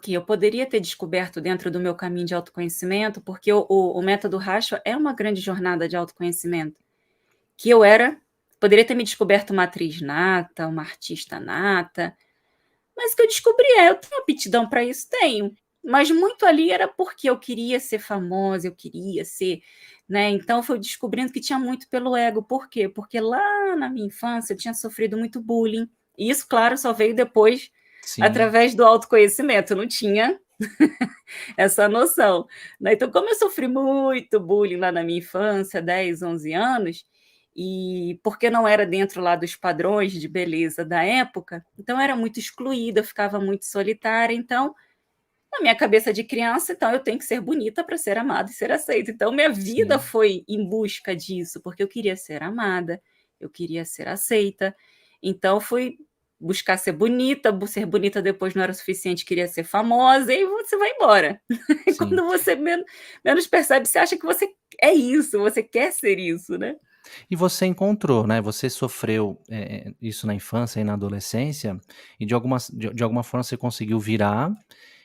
eu poderia ter descoberto dentro do meu caminho de autoconhecimento, porque o método Rashwa é uma grande jornada de autoconhecimento, que poderia ter me descoberto uma atriz nata, uma artista nata, mas que eu descobri eu tenho aptidão para isso? Tenho. Mas muito ali era porque eu queria ser famosa, eu queria ser, né? Então fui descobrindo que tinha muito pelo ego. Por quê? Porque lá na minha infância eu tinha sofrido muito bullying. E isso, claro, só veio depois Sim, através do autoconhecimento. Eu não tinha essa noção, né? Então, como eu sofri muito bullying lá na minha infância, 10, 11 anos, e porque não era dentro lá dos padrões de beleza da época, então eu era muito excluída, eu ficava muito solitária, então, na minha cabeça de criança, então eu tenho que ser bonita para ser amada e ser aceita. Então, minha vida sim, foi em busca disso, porque eu queria ser amada, eu queria ser aceita. Então, fui buscar ser bonita depois não era o suficiente, queria ser famosa, e você vai embora. E sim. quando você menos percebe, você acha que você é isso, você quer ser isso, né? E você encontrou, né, você sofreu, isso na infância e na adolescência, e de alguma forma você conseguiu virar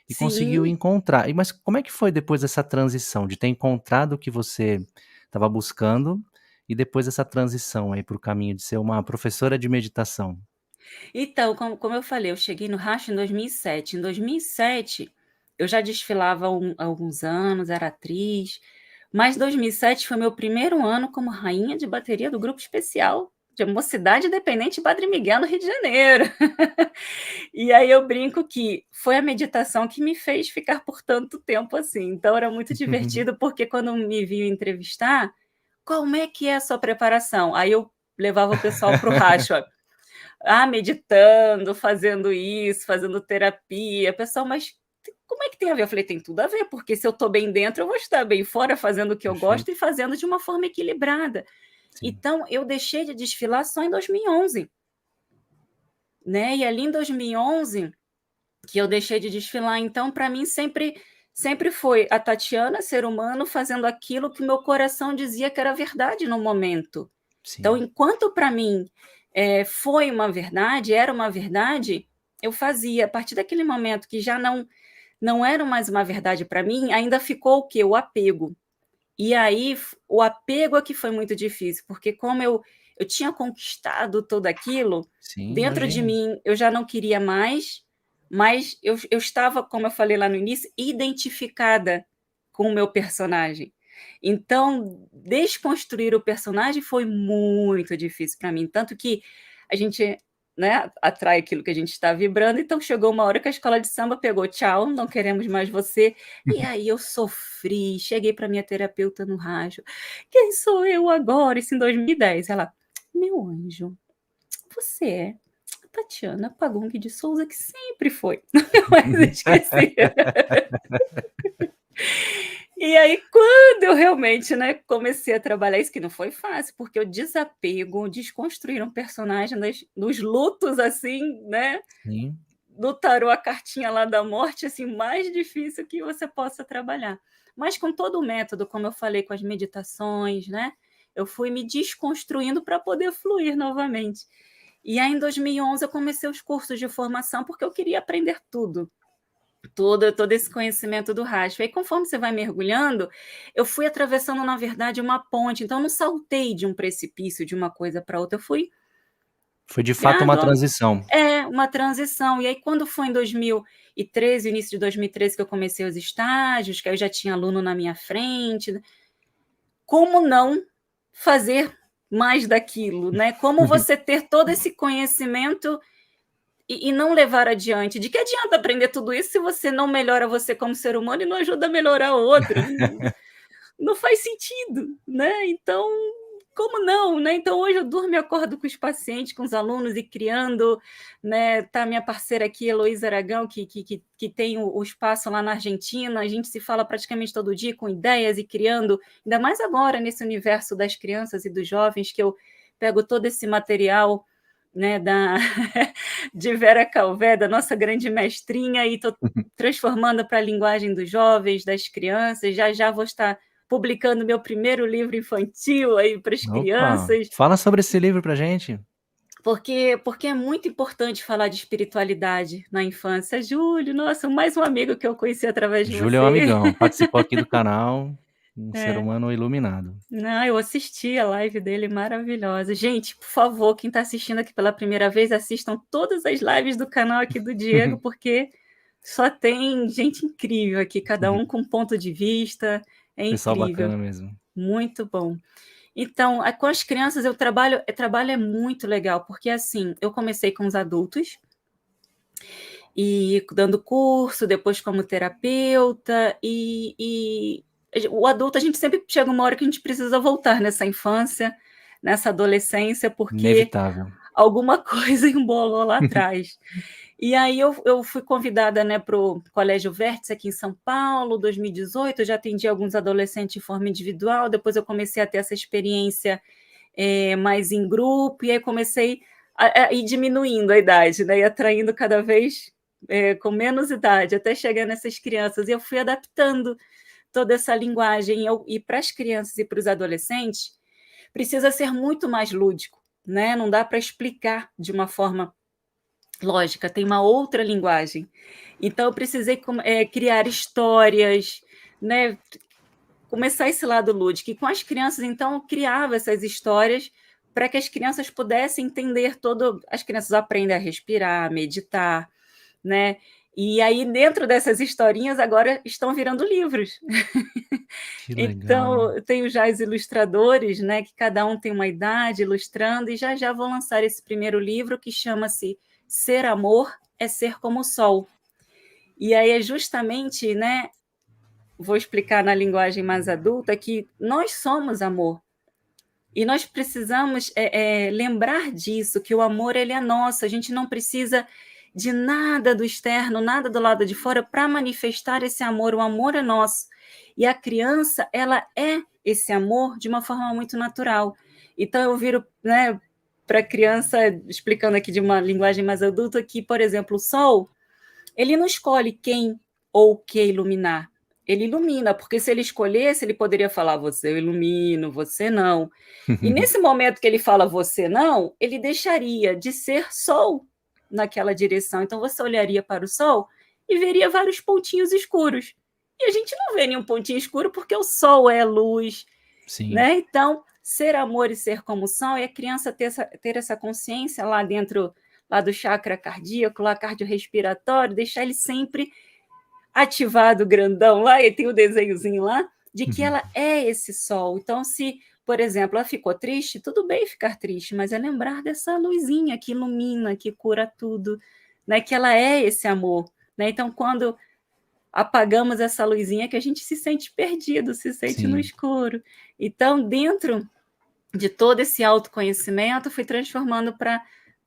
e conseguiu Sim. encontrar. Mas como é que foi depois dessa transição, de ter encontrado o que você estava buscando, e depois dessa transição aí para o caminho de ser uma professora de meditação? Então, como eu falei, eu cheguei no Racha em 2007. Em 2007, eu já desfilava há alguns anos, era atriz, mas 2007 foi meu primeiro ano como rainha de bateria do grupo especial de Mocidade Independente Padre Miguel, no Rio de Janeiro. E aí eu brinco que foi a meditação que me fez ficar por tanto tempo assim. Então era muito divertido, porque quando me viam entrevistar, como é que é a sua preparação? Aí eu levava o pessoal para o Racha. Meditando, fazendo isso, fazendo terapia. Pessoal, mas como é que tem a ver? Eu falei, tem tudo a ver, porque se eu estou bem dentro, eu vou estar bem fora, fazendo o que eu gosto e Perfeito, fazendo de uma forma equilibrada. sim, Então, eu deixei de desfilar só em 2011, né? E ali em 2011, que eu deixei de desfilar, então, para mim, sempre foi a Tatiana, ser humano, fazendo aquilo que meu coração dizia que era verdade no momento. Então, sim, enquanto para mim foi uma verdade, era uma verdade, eu fazia. A partir daquele momento que já não era mais uma verdade para mim, ainda ficou o quê? O apego. E aí o apego é que foi muito difícil, porque como eu tinha conquistado tudo aquilo, sim, dentro de imagino. mim eu já não queria mais, mas eu estava, como eu falei lá no início, identificada com o meu personagem. Então, desconstruir o personagem foi muito difícil para mim, tanto que a gente, né, atrai aquilo que a gente está vibrando, então chegou uma hora que a escola de samba pegou: "Tchau, não queremos mais você". E aí eu sofri, cheguei para minha terapeuta no rádio: "Quem sou eu agora?", isso em 2010. Ela: "Meu anjo, você é a Tatiana Pagung de Souza, que sempre foi". Nunca mais esqueci. E aí, quando eu realmente, né, comecei a trabalhar isso, que não foi fácil, porque o desapego, desconstruir um personagem nos lutos, assim, né, Sim, do tarô, a cartinha lá da morte, assim, mais difícil que você possa trabalhar. Mas com todo o método, como eu falei, com as meditações, né, eu fui me desconstruindo para poder fluir novamente. E aí, em 2011, eu comecei os cursos de formação, porque eu queria aprender tudo. Todo esse conhecimento do rastro. Aí, conforme você vai mergulhando, eu fui atravessando, na verdade, uma ponte. Então, eu não saltei de um precipício de uma coisa para outra. Eu fui foi de fato uma transição. uma transição. E aí, quando foi em 2013, início de 2013, que eu comecei os estágios, que aí eu já tinha aluno na minha frente, como não fazer mais daquilo, né? Como você ter todo esse conhecimento e não levar adiante? De que adianta aprender tudo isso se você não melhora você como ser humano e não ajuda a melhorar o outro? Não faz sentido, né? Então, como não, né? Então hoje eu durmo e acordo com os pacientes, com os alunos e criando, né? Tá minha parceira aqui, Heloísa Aragão, que tem o espaço lá na Argentina. A gente se fala praticamente todo dia com ideias e criando, ainda mais agora nesse universo das crianças e dos jovens, que eu pego todo esse material, né, de Vera Calvé, da nossa grande mestrinha, e estou transformando para a linguagem dos jovens, das crianças. Já já vou estar publicando meu primeiro livro infantil aí para as Opa, crianças, fala sobre esse livro pra gente. porque é muito importante falar de espiritualidade na infância. Júlio, nossa, mais um amigo que eu conheci através de Júlio é um você. amigão, participou aqui do canal, um ser É. humano iluminado. Não, eu assisti a live dele, maravilhosa. Gente, por favor, quem está assistindo aqui pela primeira vez, assistam todas as lives do canal aqui do Diego, porque só tem gente incrível aqui, cada um com um ponto de vista, é Pessoal incrível, bacana mesmo. muito bom. Então, com as crianças eu trabalho é muito legal, porque assim, eu comecei com os adultos, e dando curso, depois como terapeuta, o adulto, a gente sempre chega uma hora que a gente precisa voltar nessa infância, nessa adolescência, porque Inevitável. alguma coisa embolou lá atrás. E aí eu fui convidada, né, para o Colégio Vértice aqui em São Paulo, 2018, eu já atendi alguns adolescentes de forma individual, depois eu comecei a ter essa experiência mais em grupo, e aí comecei a ir diminuindo a idade, né, e atraindo cada vez com menos idade, até chegar nessas crianças, e eu fui adaptando toda essa linguagem, e para as crianças e para os adolescentes, precisa ser muito mais lúdico, né? Não dá para explicar de uma forma lógica, tem uma outra linguagem. Então, eu precisei criar histórias, né? Começar esse lado lúdico. E com as crianças, então, eu criava essas histórias para que as crianças pudessem entender todo. As crianças aprendem a respirar, a meditar, né? E aí, dentro dessas historinhas, agora estão virando livros. Que legal. Então, eu tenho já os ilustradores, né, que cada um tem uma idade ilustrando, e já já vou lançar esse primeiro livro, que chama-se Ser Amor é Ser como o Sol. E aí é justamente, né, vou explicar na linguagem mais adulta, que nós somos amor. E nós precisamos lembrar disso, que o amor ele é nosso, a gente não precisa de nada do externo, nada do lado de fora para manifestar esse amor, o amor é nosso. E a criança, ela é esse amor de uma forma muito natural. Então eu viro, né, para a criança, explicando aqui de uma linguagem mais adulta, que, por exemplo, o sol, ele não escolhe quem ou o que iluminar. Ele ilumina, porque se ele escolhesse, ele poderia falar: você eu ilumino, você não. E nesse momento que ele fala você não, ele deixaria de ser sol naquela direção. Então você olharia para o sol e veria vários pontinhos escuros. E a gente não vê nenhum pontinho escuro porque o sol é luz, Sim. né? Então, ser amor e ser como são, e a criança ter essa consciência lá dentro, lá do chakra cardíaco, lá cardiorrespiratório, deixar ele sempre ativado, grandão lá, e tem o desenhozinho lá, de que ela é esse sol. Então, se, por exemplo, ela ficou triste, tudo bem ficar triste, mas é lembrar dessa luzinha que ilumina, que cura tudo, né? Que ela é esse amor, né? Então, quando apagamos essa luzinha, que a gente se sente perdido, se sente no Sim. escuro. Então, dentro de todo esse autoconhecimento, fui transformando para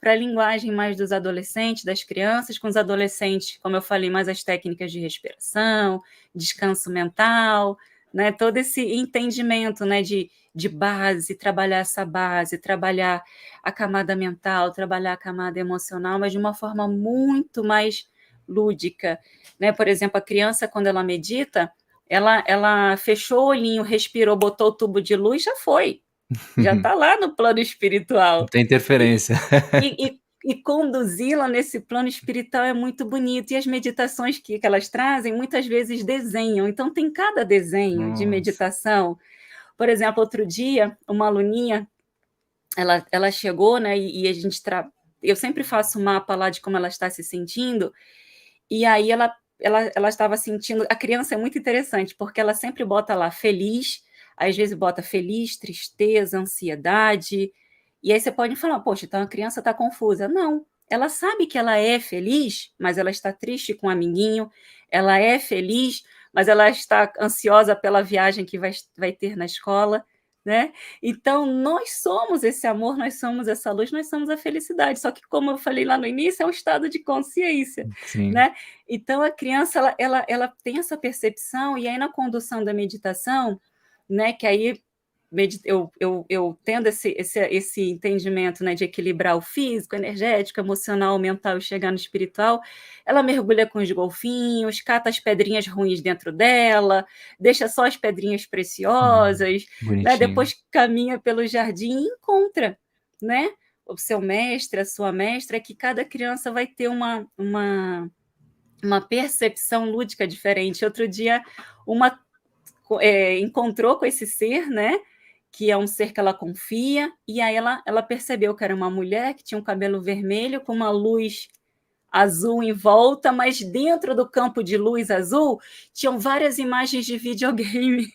a linguagem mais dos adolescentes, das crianças, com os adolescentes, como eu falei, mais as técnicas de respiração, descanso mental, né, todo esse entendimento, né, de base, trabalhar essa base, trabalhar a camada mental, trabalhar a camada emocional, mas de uma forma muito mais lúdica, né? Por exemplo, a criança, quando ela medita, ela fechou o olhinho, respirou, botou o tubo de luz, já foi, já está lá no plano Não espiritual. tem interferência. E conduzi-la nesse plano espiritual é muito bonito. E as meditações que elas trazem, muitas vezes desenham. Então, tem cada desenho de Nossa. meditação. Por exemplo, outro dia, uma aluninha, ela chegou, né, e a gente eu sempre faço um mapa lá de como ela está se sentindo, e aí ela estava sentindo. A criança é muito interessante, porque ela sempre bota lá feliz, às vezes bota feliz, tristeza, ansiedade, e aí você pode falar: poxa, então a criança está confusa. Não, ela sabe que ela é feliz, mas ela está triste com o amiguinho, ela é feliz, mas ela está ansiosa pela viagem que vai ter na escola, né? Então, nós somos esse amor, nós somos essa luz, nós somos a felicidade. Só que, como eu falei lá no início, é um estado de consciência, Sim. né? Então, a criança, ela tem essa percepção, e aí na condução da meditação, né, que aí eu tendo esse entendimento, né, de equilibrar o físico, energético, emocional, mental e chegar no espiritual, ela mergulha com os golfinhos, cata as pedrinhas ruins dentro dela, deixa só as pedrinhas preciosas, né, Bonitinho. depois caminha pelo jardim e encontra, né, o seu mestre, a sua mestra, que cada criança vai ter uma percepção lúdica diferente. Outro dia, uma encontrou com esse ser, né? Que é um ser que ela confia, e aí ela percebeu que era uma mulher que tinha um cabelo vermelho com uma luz azul em volta, mas dentro do campo de luz azul tinham várias imagens de videogame.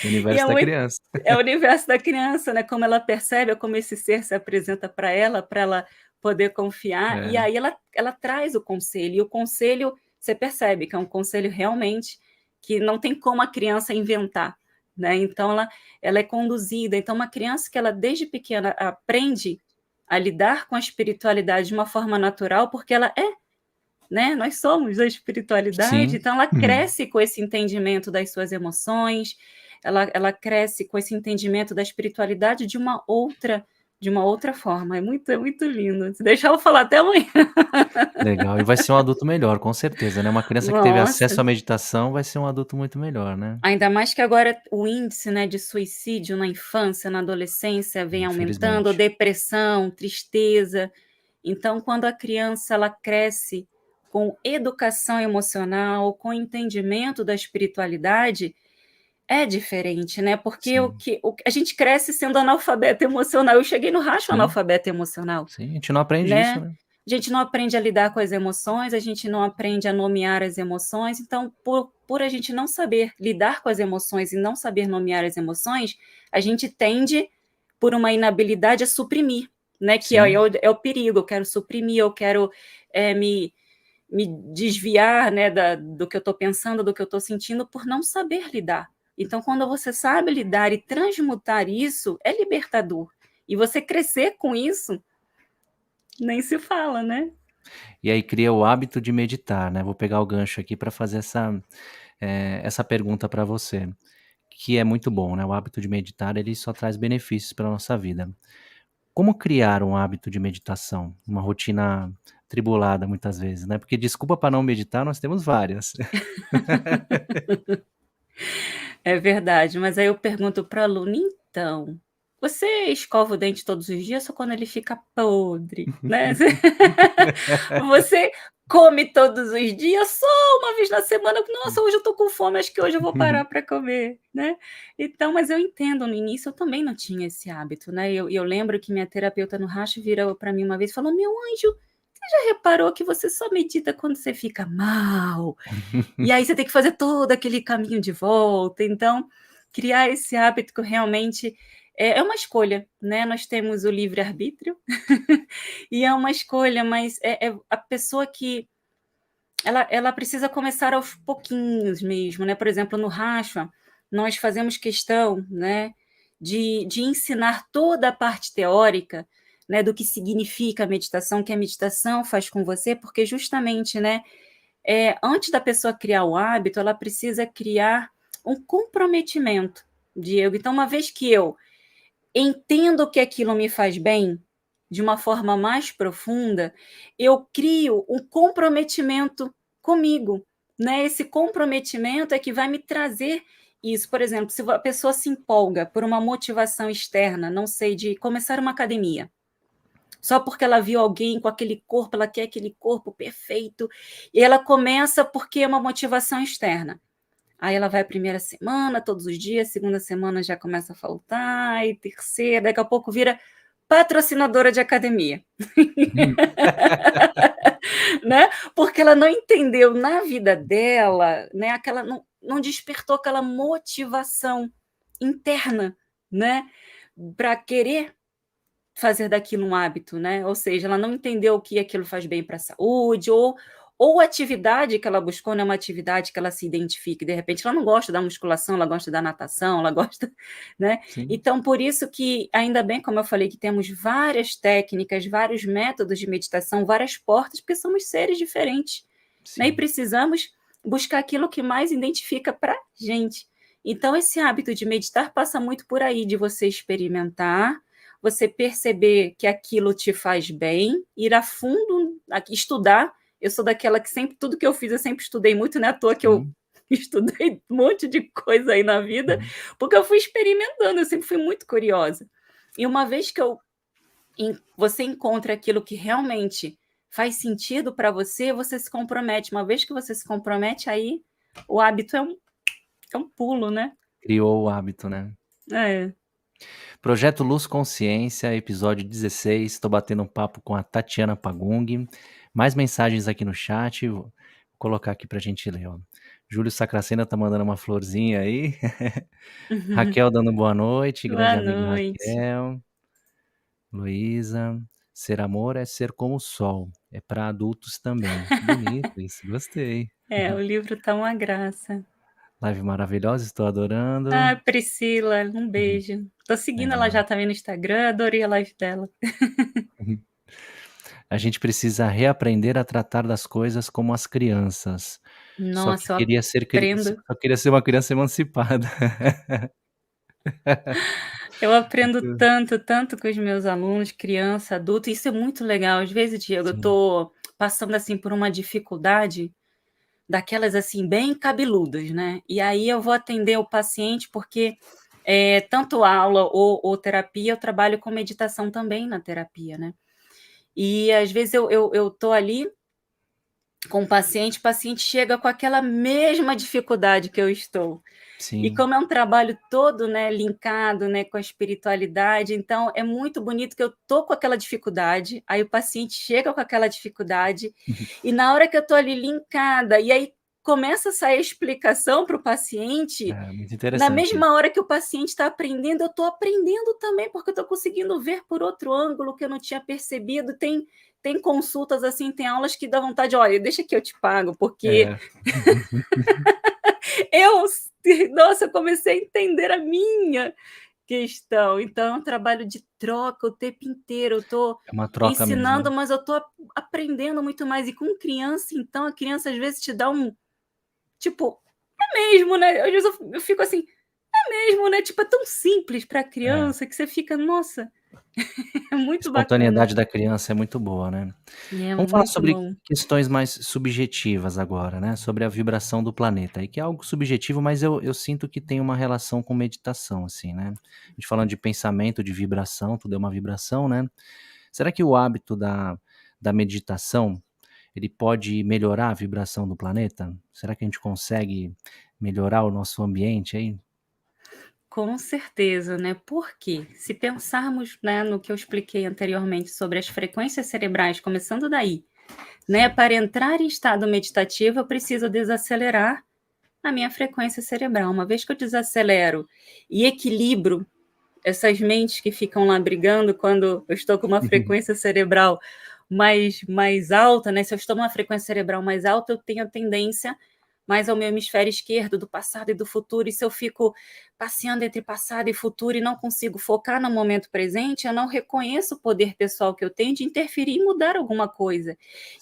E Universo da criança. é o universo da criança, né? Como ela percebe, como esse ser se apresenta para ela poder confiar, e É, aí ela traz o conselho, e o conselho, você percebe que é um conselho realmente que não tem como a criança inventar, né? Então ela é conduzida. Então, uma criança que ela desde pequena aprende a lidar com a espiritualidade de uma forma natural, porque ela é, né? Nós somos a espiritualidade, sim. então ela Uhum. cresce com esse entendimento das suas emoções, ela cresce com esse entendimento da espiritualidade de uma outra forma. É muito lindo. Se deixar eu falar até amanhã. Legal. E vai ser um adulto melhor, com certeza, né. Uma criança que teve Nossa, acesso à meditação vai ser um adulto muito melhor, né. ainda mais que agora o índice, né, de suicídio na infância, na adolescência vem aumentando, Infelizmente. depressão, tristeza. Então, quando a criança ela cresce com educação emocional, com entendimento da espiritualidade, é diferente, né, porque Sim, a gente cresce sendo analfabeto emocional. Eu cheguei no racho sim, analfabeto emocional, sim. A gente não aprende isso, né. né. A gente não aprende a lidar com as emoções, a gente não aprende a nomear as emoções, então por a gente não saber lidar com as emoções e não saber nomear as emoções, a gente tende, por uma inabilidade, a suprimir, né, que Sim. é o perigo. Eu quero suprimir, eu quero, me desviar, né, do que eu estou pensando, do que eu estou sentindo, por não saber lidar. Então, quando você sabe lidar e transmutar isso, é libertador. E você crescer com isso, nem se fala, né? E aí cria o hábito de meditar, né. Vou pegar o gancho aqui para fazer essa pergunta para você, que é muito bom, né. O hábito de meditar, ele só traz benefícios pra nossa vida. Como criar um hábito de meditação? Uma rotina tribulada muitas vezes, né, porque desculpa para não meditar nós temos várias. É verdade, mas aí eu pergunto para o aluno: "Então, você escova o dente todos os dias ou quando ele fica podre?", né. Você come todos os dias, só uma vez na semana? "Nossa, hoje eu estou com fome, acho que hoje eu vou parar para comer", né. Então, mas eu entendo, no início eu também não tinha esse hábito, né, eu lembro que minha terapeuta no Racho virou para mim uma vez e falou: "Meu anjo, você já reparou que você só medita quando você fica mal? E aí você tem que fazer todo aquele caminho de volta". Então, criar esse hábito que realmente é uma escolha, né, nós temos o livre-arbítrio, e é uma escolha, mas é a pessoa que ela precisa começar aos pouquinhos mesmo, né. Por exemplo, no Racha, nós fazemos questão, né, de ensinar toda a parte teórica, né, do que significa a meditação, o que a meditação faz com você, porque justamente, né, antes da pessoa criar o hábito, ela precisa criar um comprometimento, Diego. Então, uma vez que eu entendo que aquilo me faz bem, de uma forma mais profunda, eu crio um comprometimento comigo, né. Esse comprometimento é que vai me trazer isso. Por exemplo, se a pessoa se empolga por uma motivação externa, não sei, de começar uma academia, só porque ela viu alguém com aquele corpo, ela quer aquele corpo perfeito, e ela começa porque é uma motivação externa. Aí ela vai a primeira semana, todos os dias, segunda semana já começa a faltar, e terceira, daqui a pouco vira patrocinadora de academia. Né, porque ela não entendeu na vida dela, né, aquela não despertou aquela motivação interna, né, para querer fazer daquilo um hábito, né, ou seja, ela não entendeu que aquilo faz bem para a saúde, ou a atividade que ela buscou não é uma atividade que ela se identifique, de repente ela não gosta da musculação, ela gosta da natação, ela gosta, né. Sim, Então por isso que, ainda bem, como eu falei, que temos várias técnicas, vários métodos de meditação, várias portas, porque somos seres diferentes, né, e sim. precisamos buscar aquilo que mais identifica para gente. Então esse hábito de meditar passa muito por aí, de você experimentar, você perceber que aquilo te faz bem, ir a fundo, estudar. Eu sou daquela que sempre, tudo que eu fiz, eu sempre estudei muito, não é à toa que eu Sim. estudei um monte de coisa aí na vida, Uhum. porque eu fui experimentando, eu sempre fui muito curiosa. E uma vez que você encontra aquilo que realmente faz sentido para você, você se compromete. Uma vez que você se compromete, aí o hábito é um pulo, né? Criou o hábito, né. É. Projeto Luz Consciência, episódio 16. Estou batendo um papo com a Tatiana Pagung. Mais mensagens aqui no chat, vou colocar aqui pra gente ler, ó. Júlio Sacracena tá mandando uma florzinha aí. Raquel dando boa noite, grande Boa amiga noite. Raquel. Luísa, ser amor é ser como o sol, é para adultos também. Bonito isso, gostei. É, o livro tá uma graça. Live maravilhosa, estou Ah, adorando. Priscila, um Uhum, beijo. Tô seguindo ela legal. já também no Instagram, adorei a live dela. Uhum. A gente precisa reaprender a tratar das coisas como as crianças. Só que Nossa, eu queria ser cri só aprendo queria ser uma criança emancipada. eu aprendo tanto, tanto com os meus alunos, criança, adulto, isso é muito legal. Às vezes, Diego, eu Sim, tô passando, assim, por uma dificuldade daquelas, assim, bem cabeludas, né, e aí eu vou atender o paciente porque, tanto aula ou terapia, eu trabalho com meditação também na terapia, né. E às vezes eu tô ali com o paciente chega com aquela mesma dificuldade que eu estou. E sim. como é um trabalho todo, né, linkado, né, com a espiritualidade, então é muito bonito que eu tô com aquela dificuldade, aí o paciente chega com aquela dificuldade, e na hora que eu tô ali linkada, e aí começa a sair a explicação para o paciente, É, muito na interessante isso. mesma hora que o paciente está aprendendo, eu estou aprendendo também, porque eu estou conseguindo ver por outro ângulo que eu não tinha percebido. Tem consultas assim, tem aulas que dá vontade, olha, deixa que eu te pago, porque É. eu, nossa, eu comecei a entender a minha questão. Então, é um trabalho de troca o tempo inteiro. Eu estou É uma troca mesmo, ensinando, né. mas eu estou aprendendo muito mais. E com criança, então, a criança às vezes te dá um tipo, é mesmo, né? Às vezes eu fico assim, mesmo, né, tipo, é tão simples para É. criança que você fica: "Nossa, é muito bacana". Espontaneidade da criança é muito boa, né. É Vamos falar muito sobre bom. questões mais subjetivas agora, né, sobre a vibração do planeta, e que é algo subjetivo, mas eu sinto que tem uma relação com meditação, assim, né. A gente falando de pensamento, de vibração, tudo é uma vibração, né. Será que o hábito da meditação, ele pode melhorar a vibração do planeta? Será que a gente consegue melhorar o nosso ambiente aí? Com certeza, né, porque se pensarmos, né, no que eu expliquei anteriormente sobre as frequências cerebrais, começando daí, né, Sim. para entrar em estado meditativo eu preciso desacelerar a minha frequência cerebral. Uma vez que eu desacelero e equilibro essas mentes que ficam lá brigando quando eu estou com uma frequência cerebral mais alta, né, se eu estou numa frequência cerebral mais alta, eu tenho a tendência mais ao meu hemisfério esquerdo, do passado e do futuro, e se eu fico passeando entre passado e futuro e não consigo focar no momento presente, eu não reconheço o poder pessoal que eu tenho de interferir e mudar alguma coisa.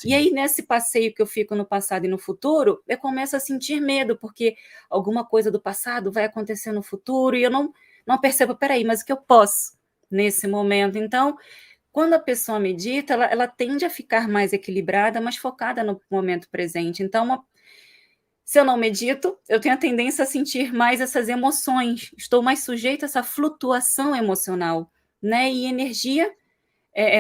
E Sim. aí, nesse passeio que eu fico no passado e no futuro, eu começo a sentir medo, porque alguma coisa do passado vai acontecer no futuro e eu não percebo, peraí, mas o que eu posso nesse momento? Então, quando a pessoa medita, ela tende a ficar mais equilibrada, mais focada no momento presente. Então, se eu não medito, eu tenho a tendência a sentir mais essas emoções, estou mais sujeita a essa flutuação emocional, né? E energia,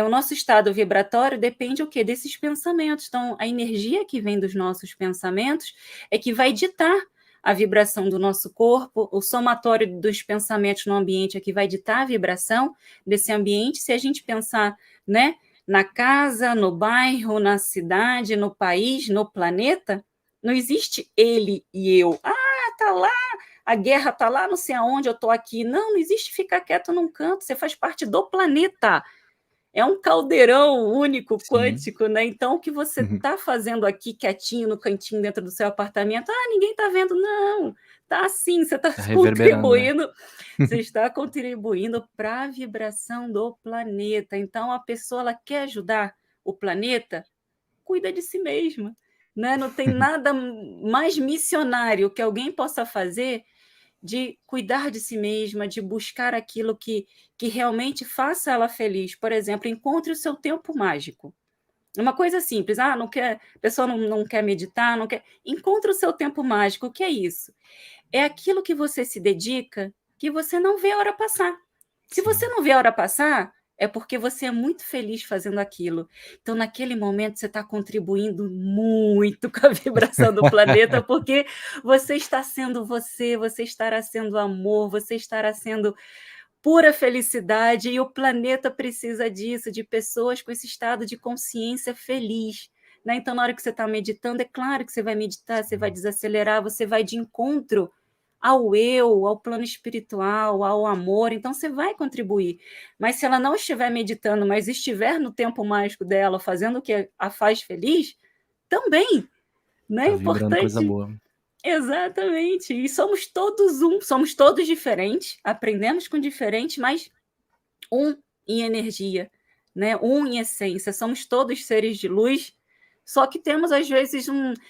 o nosso estado vibratório depende o quê? Desses pensamentos. Então, a energia que vem dos nossos pensamentos é que vai ditar a vibração do nosso corpo, o somatório dos pensamentos no ambiente é que vai ditar a vibração desse ambiente. Se a gente pensar, né, na casa, no bairro, na cidade, no país, no planeta, não existe ele e eu. Ah, tá lá, a guerra tá lá, não sei aonde, eu tô aqui. Não, não existe ficar quieto num canto, você faz parte do planeta. É um caldeirão único, Sim. quântico, né, então o que você Uhum. está fazendo aqui quietinho no cantinho dentro do seu apartamento, "Ah, ninguém está vendo", não, tá sim, você está Tá reverberando, né. contribuindo, você está contribuindo para a vibração do planeta, então a pessoa ela quer ajudar o planeta, cuida de si mesma, né, não tem nada mais missionário que alguém possa fazer de cuidar de si mesma, de buscar aquilo que realmente faça ela feliz. Por exemplo, encontre o seu tempo mágico. Uma coisa simples, não quer, a pessoa não quer meditar, não quer. Encontre o seu tempo mágico. O que é isso? É aquilo que você se dedica que você não vê a hora passar. Se você Sim. não vê a hora passar, é porque você é muito feliz fazendo aquilo. Então, naquele momento, você está contribuindo muito com a vibração do planeta, porque você estará sendo amor, você estará sendo pura felicidade, e o planeta precisa disso, de pessoas com esse estado de consciência feliz. Né? Então, na hora que você está meditando, é claro que você vai meditar, você vai Sim. desacelerar, você vai de encontro ao eu, ao plano espiritual, ao amor, então você vai contribuir. Mas se ela não estiver meditando, mas estiver no tempo mágico dela, fazendo o que a faz feliz, também, né? Tá É vibrando coisa importante. boa. Exatamente. E somos todos somos todos diferentes, aprendemos com diferentes, mas um em energia, né? Um em essência. Somos todos seres de luz, só que temos às vezes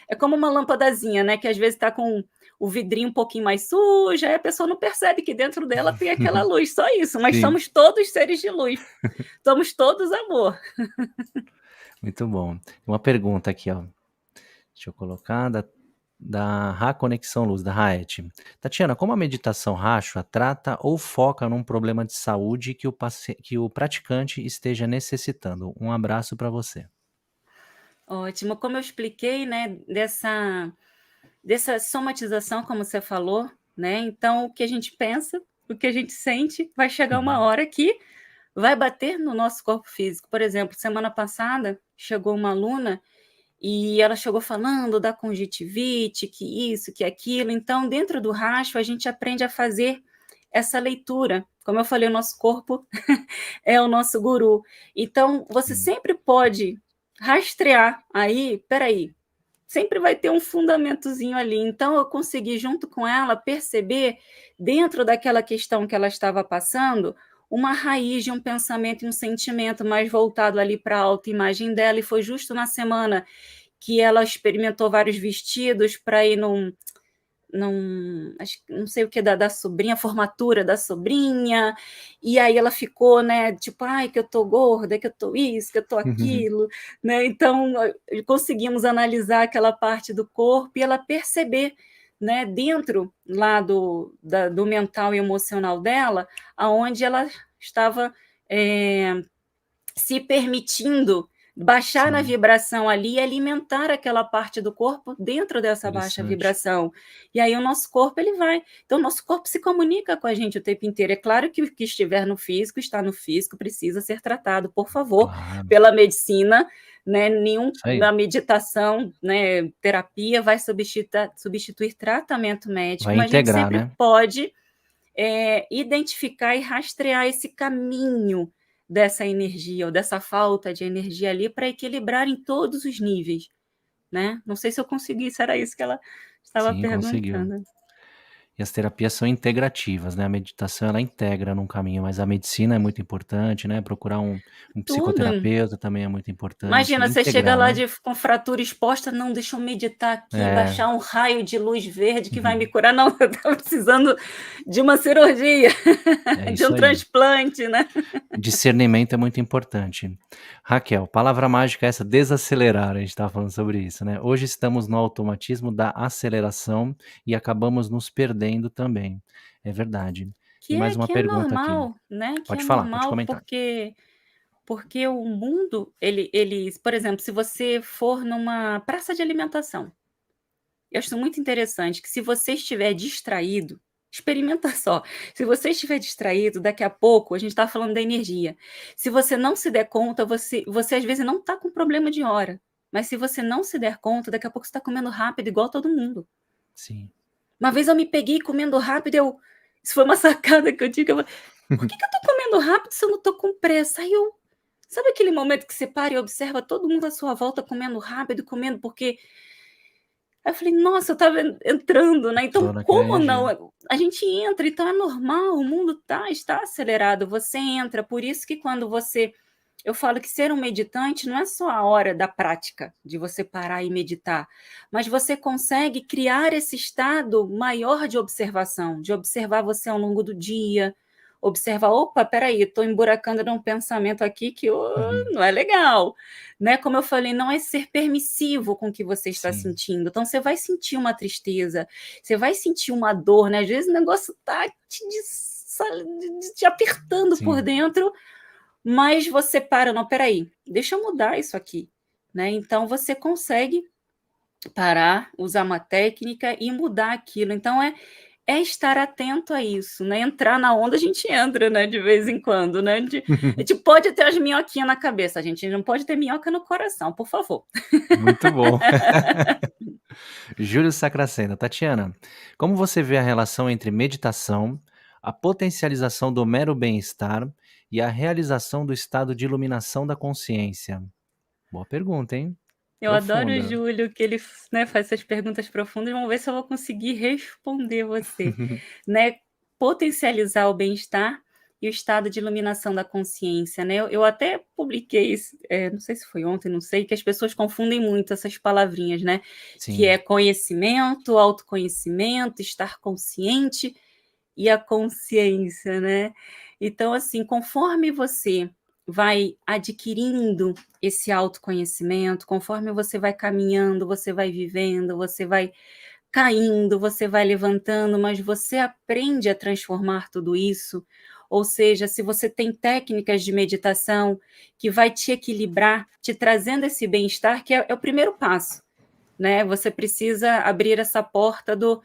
é como uma lâmpadazinha, né? Que às vezes está com o vidrinho um pouquinho mais sujo, aí a pessoa não percebe que dentro dela tem aquela luz, só isso. Mas Sim, somos todos seres de luz, somos todos amor. muito bom. Uma pergunta aqui, ó. Deixa eu colocar, da Ra Conexão Luz, da Raete. Tatiana, como a meditação Racha trata ou foca num problema de saúde que o praticante esteja necessitando? Um abraço para você. Ótimo. Como eu expliquei, né? Dessa somatização, como você falou, né? Então, o que a gente pensa, o que a gente sente, vai chegar uma Uhum. hora que vai bater no nosso corpo físico. Por exemplo, semana passada chegou uma aluna e ela chegou falando da conjuntivite, que isso, que aquilo. Então, dentro do rastro, a gente aprende a fazer essa leitura. Como eu falei, o nosso corpo é o nosso guru. Então, você Sim, sempre pode rastrear aí, peraí, sempre vai ter um fundamentozinho ali. Então, eu consegui, junto com ela, perceber, dentro daquela questão que ela estava passando, uma raiz de um pensamento e um sentimento mais voltado ali para a autoimagem dela, e foi justo na semana que ela experimentou vários vestidos para ir acho, não sei o que, da sobrinha, formatura da sobrinha, e aí ela ficou, né, tipo, ai, que eu tô gorda, que eu tô isso, que eu tô aquilo, né, então conseguimos analisar aquela parte do corpo e ela perceber, né, dentro lá do mental e emocional dela, aonde ela estava se permitindo baixar na sim, vibração ali e alimentar aquela parte do corpo dentro dessa baixa interessante. vibração. E aí o nosso corpo, ele vai. Então, o nosso corpo se comunica com a gente o tempo inteiro. É claro que o que estiver no físico, está no físico, precisa ser tratado, por favor, Claro, pela medicina, né? isso aí. Da meditação, né, terapia vai substituir tratamento médico, Vai mas a gente integrar, sempre né? pode identificar e rastrear esse caminho dessa energia ou dessa falta de energia ali para equilibrar em todos os níveis, né? Não sei se eu consegui, se era isso que ela estava Sim, conseguiu. perguntando. E as terapias são integrativas, né, a meditação ela integra num caminho, mas a medicina é muito importante, né, procurar um Tudo. psicoterapeuta também é muito importante, Imagina, você chega integrar, lá né. com fratura exposta, não, deixa eu meditar aqui, É. baixar um raio de luz verde que vai me Uhum. curar. Não, eu estava precisando de uma cirurgia, É de isso um aí. transplante, né? Discernimento é muito importante. Raquel, palavra mágica é essa, desacelerar, a gente estava falando sobre isso, né. Hoje estamos no automatismo da aceleração e acabamos nos perdendo também. É verdade. E mais uma Que é pergunta aqui. normal, né? Que é Pode falar, pode normal, comentar. porque o mundo, ele, por exemplo, se você for numa praça de alimentação, eu acho muito interessante que se você estiver distraído, experimenta só. Se você estiver distraído, daqui a pouco, a gente está falando da energia. Se você não se der conta, você às vezes não está com problema de hora. Mas se você não se der conta, daqui a pouco você está comendo rápido, igual todo mundo. Sim. Uma vez eu me peguei comendo rápido, isso foi uma sacada que eu tive, que eu falei, por que eu tô comendo rápido se eu não tô com pressa? Aí sabe aquele momento que você para e observa todo mundo à sua volta comendo rápido, comendo porque aí eu falei: "Nossa, eu estava entrando, né". Entrou Então naquela como energia. não? A gente entra, então é normal, o mundo está acelerado, você entra, por isso que quando você eu falo que ser um meditante não é só a hora da prática, de você parar e meditar, mas você consegue criar esse estado maior de observação, de observar você ao longo do dia, observar, opa, peraí, estou emburacando num pensamento aqui que Uhum. não é legal, né? Como eu falei, não é ser permissivo com o que você está Sim. sentindo. Então, você vai sentir uma tristeza, você vai sentir uma dor, né? Às vezes o negócio está te apertando por Sim. dentro, mas você para, não, peraí, deixa eu mudar isso aqui, né? Então, você consegue parar, usar uma técnica e mudar aquilo. Então, é estar atento a isso, né, entrar na onda a gente entra, né, de vez em quando, né, a gente pode ter as minhoquinhas na cabeça, a gente não pode ter minhoca no coração, por favor. Muito bom. Júlio Sacracena. Tatiana, como você vê a relação entre meditação, a potencialização do mero bem-estar e a realização do estado de iluminação da consciência? Boa pergunta, hein? Eu adoro o Profunda. Júlio, que ele né, faz essas perguntas profundas, vamos ver se eu vou conseguir responder você, né, potencializar o bem-estar e o estado de iluminação da consciência, né, eu até publiquei isso, não sei se foi ontem, não sei, que as pessoas confundem muito essas palavrinhas, né, que é Sim. conhecimento, autoconhecimento, estar consciente e a consciência, né. Então, assim, conforme você vai adquirindo esse autoconhecimento, conforme você vai caminhando, você vai vivendo, você vai caindo, você vai levantando, mas você aprende a transformar tudo isso. Ou seja, se você tem técnicas de meditação que vai te equilibrar, te trazendo esse bem-estar, que é o primeiro passo, né? Você precisa abrir essa porta do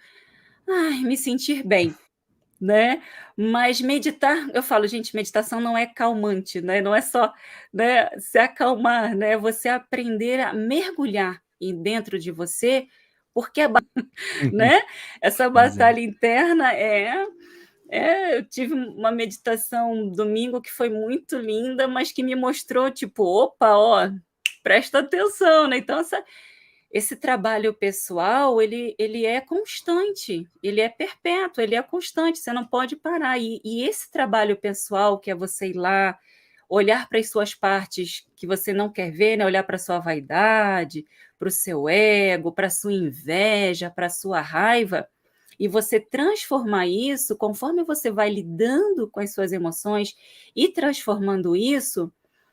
ai, me sentir bem, né, mas meditar eu falo: "Gente, meditação não é calmante, né, não é só, né, se acalmar, né, você aprender a mergulhar em dentro de você, porque né, essa Pois é. batalha interna eu tive uma meditação domingo que foi muito linda, mas que me mostrou, tipo: "Opa, ó, presta atenção", né, então esse trabalho pessoal, ele é constante, ele é perpétuo, ele é constante, você não pode parar. E esse trabalho pessoal, que é você ir lá, olhar para as suas partes que você não quer ver, né, olhar para a sua vaidade, para o seu ego, para a sua inveja, para a sua raiva, e você transformar isso, conforme você vai lidando com as suas emoções e transformando isso,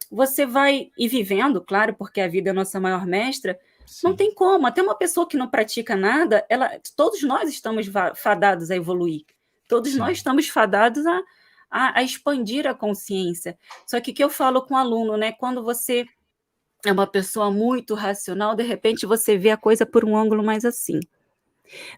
você vai ir vivendo, claro, porque a vida é a nossa maior mestra, não Sim, tem como, até uma pessoa que não pratica nada, todos nós estamos fadados a evoluir, todos nós sim. estamos fadados a expandir a consciência. Só que o que eu falo com o aluno, né, quando você é uma pessoa muito racional, de repente você vê a coisa por um ângulo mais assim.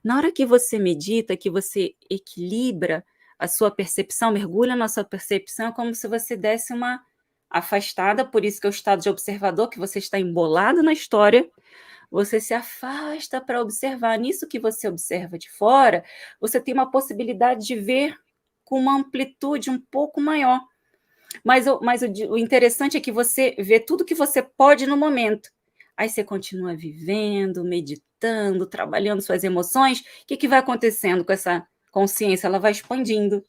Na hora que você medita, que você equilibra a sua percepção, mergulha na sua percepção, é como se você desse uma afastada, por isso que é o estado de observador, que você está embolado na história, você se afasta para observar. Nisso que você observa de fora, você tem uma possibilidade de ver com uma amplitude um pouco maior. Mas o interessante é que você vê tudo que você pode no momento. Aí você continua vivendo, meditando, trabalhando suas emoções. O que vai acontecendo com essa consciência? Ela vai expandindo.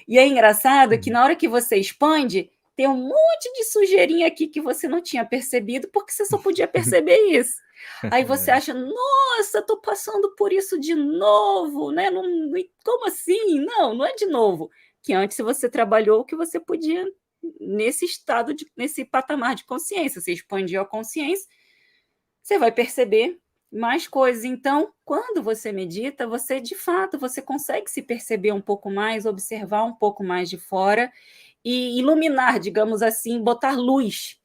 E é engraçado que Uhum. na hora que você expande, tem um monte de sujeirinha aqui que você não tinha percebido, porque você só podia perceber isso. Aí você É. acha, nossa, estou passando por isso de novo, né? Como assim? Não, não é de novo. Que antes você trabalhou o que você podia nesse estado, nesse patamar de consciência. Você expandiu a consciência, você vai perceber mais coisas. Então, quando você medita, você de fato você consegue se perceber um pouco mais, observar um pouco mais de fora e iluminar, digamos assim, botar luz,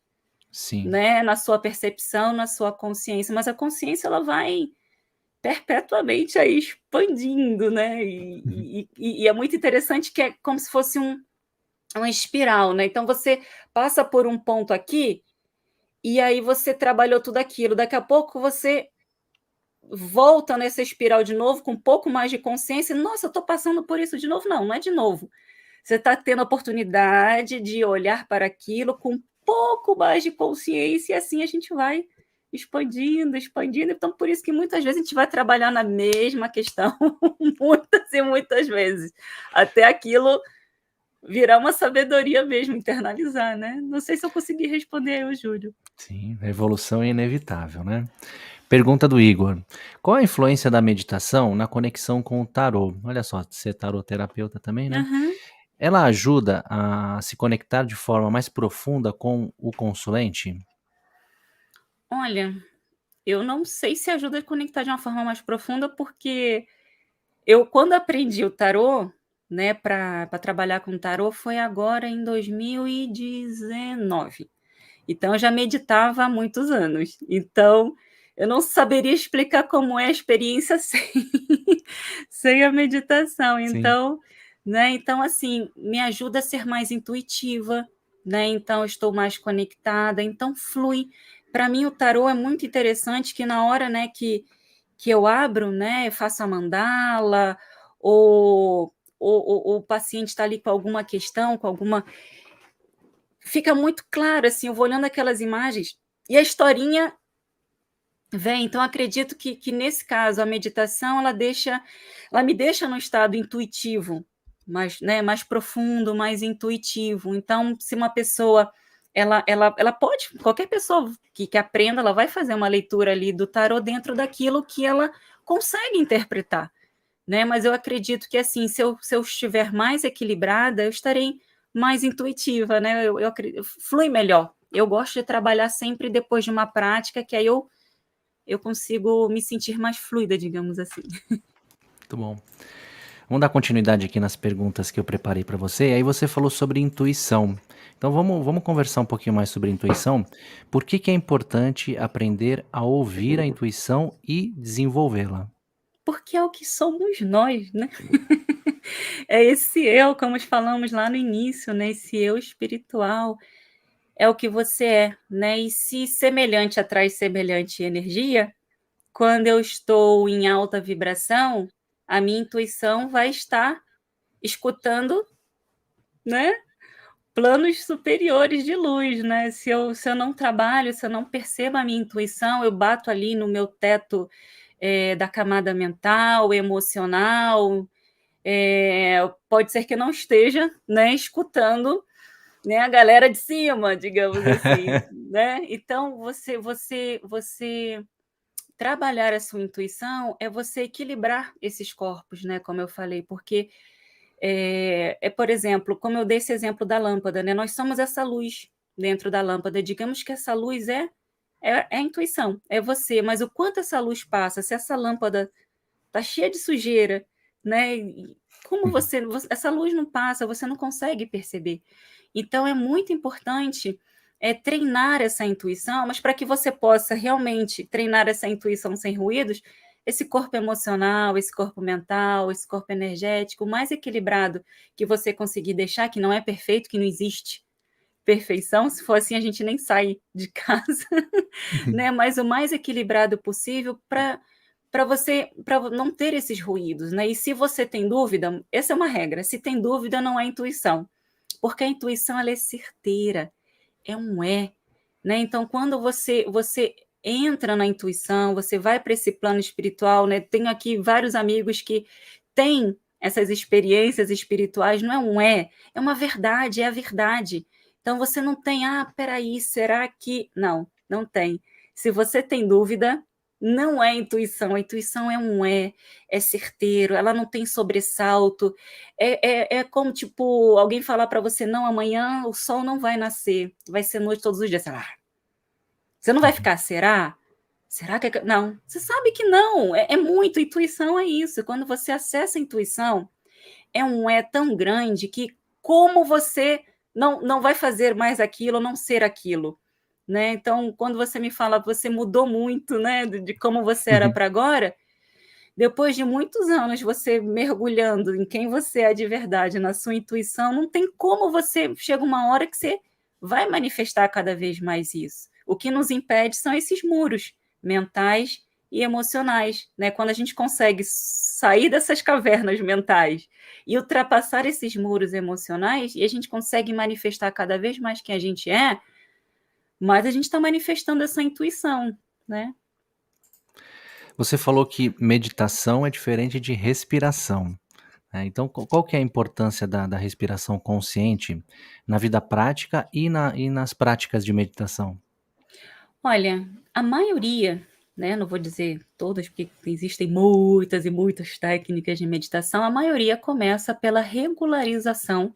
Sim. né, na sua percepção, na sua consciência. Mas a consciência ela vai perpetuamente aí expandindo, né? Uhum. E é muito interessante que é como se fosse uma espiral, né? Então você passa por um ponto aqui e aí você trabalhou tudo aquilo. Daqui a pouco você volta nessa espiral de novo com um pouco mais de consciência. Nossa, eu estou passando por isso de novo. Não, não é de novo. Você está tendo a oportunidade de olhar para aquilo com um pouco mais de consciência e assim a gente vai expandindo, expandindo. Então, por isso que muitas vezes a gente vai trabalhar na mesma questão muitas e muitas vezes, até aquilo virar uma sabedoria mesmo, internalizar, né. Não sei se eu consegui responder aí o Júlio. Sim, a evolução é inevitável, né. Pergunta do Igor: qual a influência da meditação na conexão com o tarô? Olha só, você é taroterapeuta também, né. Aham. Ela ajuda a se conectar de forma mais profunda com o consulente? Olha, eu não sei se ajuda a conectar de uma forma mais profunda, porque eu quando aprendi o tarô, né, para trabalhar com tarô foi agora em 2019. Então eu já meditava há muitos anos. Então, eu não saberia explicar como é a experiência sem a meditação. Sim. Então, né, então assim, me ajuda a ser mais intuitiva, né, então eu estou mais conectada, então flui. Para mim o tarô é muito interessante que na hora, né, que eu abro, né, eu faço a mandala, ou o paciente está ali com alguma questão, com alguma, fica muito claro, assim, eu vou olhando aquelas imagens e a historinha vem. Então acredito que nesse caso a meditação ela me deixa num estado intuitivo, mais, né, mais profundo, mais intuitivo. Então se uma pessoa ela pode, qualquer pessoa que aprenda, ela vai fazer uma leitura ali do tarô dentro daquilo que ela consegue interpretar, né, mas eu acredito que, assim, se eu estiver mais equilibrada, eu estarei mais intuitiva, né, eu flui melhor. Eu gosto de trabalhar sempre depois de uma prática, que aí eu consigo me sentir mais fluida, digamos assim. Muito bom. Vamos dar continuidade aqui nas perguntas que eu preparei para você. Aí você falou sobre intuição. Então vamos conversar um pouquinho mais sobre intuição. Por que que é importante aprender a ouvir a intuição e desenvolvê-la? Porque é o que somos nós, né. É esse eu, como falamos lá no início, né, esse eu espiritual, é o que você é, né, e se semelhante atrai semelhante energia, quando eu estou em alta vibração, a minha intuição vai estar escutando, né, planos superiores de luz, né. Se eu não trabalho, se eu não percebo a minha intuição, eu bato ali no meu teto, da camada mental, emocional, pode ser que eu não esteja, né, escutando, né, a galera de cima, digamos assim, né. Então você trabalhar a sua intuição é você equilibrar esses corpos, né, como eu falei, porque, por exemplo, como eu dei esse exemplo da lâmpada, né, nós somos essa luz dentro da lâmpada, digamos que essa luz é a intuição, é você, mas o quanto essa luz passa, se essa lâmpada tá cheia de sujeira, né, e como essa luz não passa, você não consegue perceber. Então é muito importante, treinar essa intuição, mas para que você possa realmente treinar essa intuição sem ruídos, esse corpo emocional, esse corpo mental, esse corpo energético, o mais equilibrado que você conseguir deixar, que não é perfeito, que não existe perfeição, se for assim a gente nem sai de casa, né, mas o mais equilibrado possível para não ter esses ruídos, né. E se você tem dúvida, essa é uma regra, se tem dúvida não é intuição, porque a intuição ela é certeira, é um é, né. Então quando você entra na intuição, você vai para esse plano espiritual, né, tenho aqui vários amigos que têm essas experiências espirituais, não é um é uma verdade, é a verdade. Então você não tem: "Ah, espera aí, será que", não, não tem. Se você tem dúvida, não é intuição, a intuição é um é certeiro, ela não tem sobressalto, é como, tipo, alguém falar para você: "Não, amanhã o sol não vai nascer, vai ser noite todos os dias", sei lá, você não vai ficar: "Será? Será que é que", não, você sabe que não, é muito, intuição é isso, quando você acessa a intuição, é um é tão grande que como você não vai fazer mais aquilo ou não ser aquilo, né. Então, quando você me fala: "Você mudou muito, né, de como você era para agora", depois de muitos anos você mergulhando em quem você é de verdade, na sua intuição, não tem como você chega uma hora que você vai manifestar cada vez mais isso. O que nos impede são esses muros mentais e emocionais, né, quando a gente consegue sair dessas cavernas mentais e ultrapassar esses muros emocionais, e a gente consegue manifestar cada vez mais quem a gente é, mais a gente está manifestando essa intuição, né. Você falou que meditação é diferente de respiração, Então qual que é a importância da respiração consciente na vida prática e nas práticas de meditação? Olha, a maioria, né, não vou dizer todas, porque existem muitas e muitas técnicas de meditação, a maioria começa pela regularização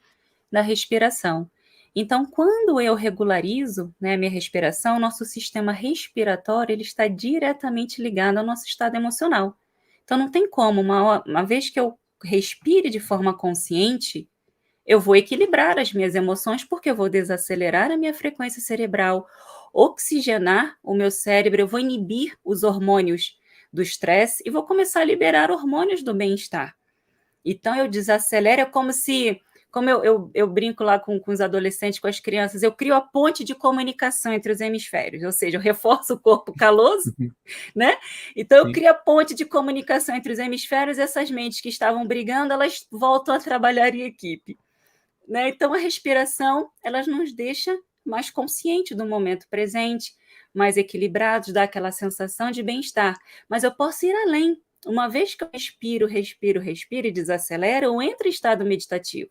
da respiração. Então, quando eu regularizo, né, a minha respiração, nosso sistema respiratório ele está diretamente ligado ao nosso estado emocional. Então, não tem como, uma vez que eu respire de forma consciente, eu vou equilibrar as minhas emoções, porque eu vou desacelerar a minha frequência cerebral, oxigenar o meu cérebro, eu vou inibir os hormônios do estresse e vou começar a liberar hormônios do bem-estar. Então eu desacelero, é como se, como eu brinco lá com os adolescentes, com as crianças, eu crio a ponte de comunicação entre os hemisférios, ou seja, eu reforço o corpo caloso, né? Então eu Sim. crio a ponte de comunicação entre os hemisférios, e essas mentes que estavam brigando, elas voltam a trabalhar em equipe, né? Então a respiração, ela nos deixa mais consciente do momento presente, mais equilibrados, dá aquela sensação de bem-estar. Mas eu posso ir além. Uma vez que eu respiro e desacelero, eu entro em estado meditativo.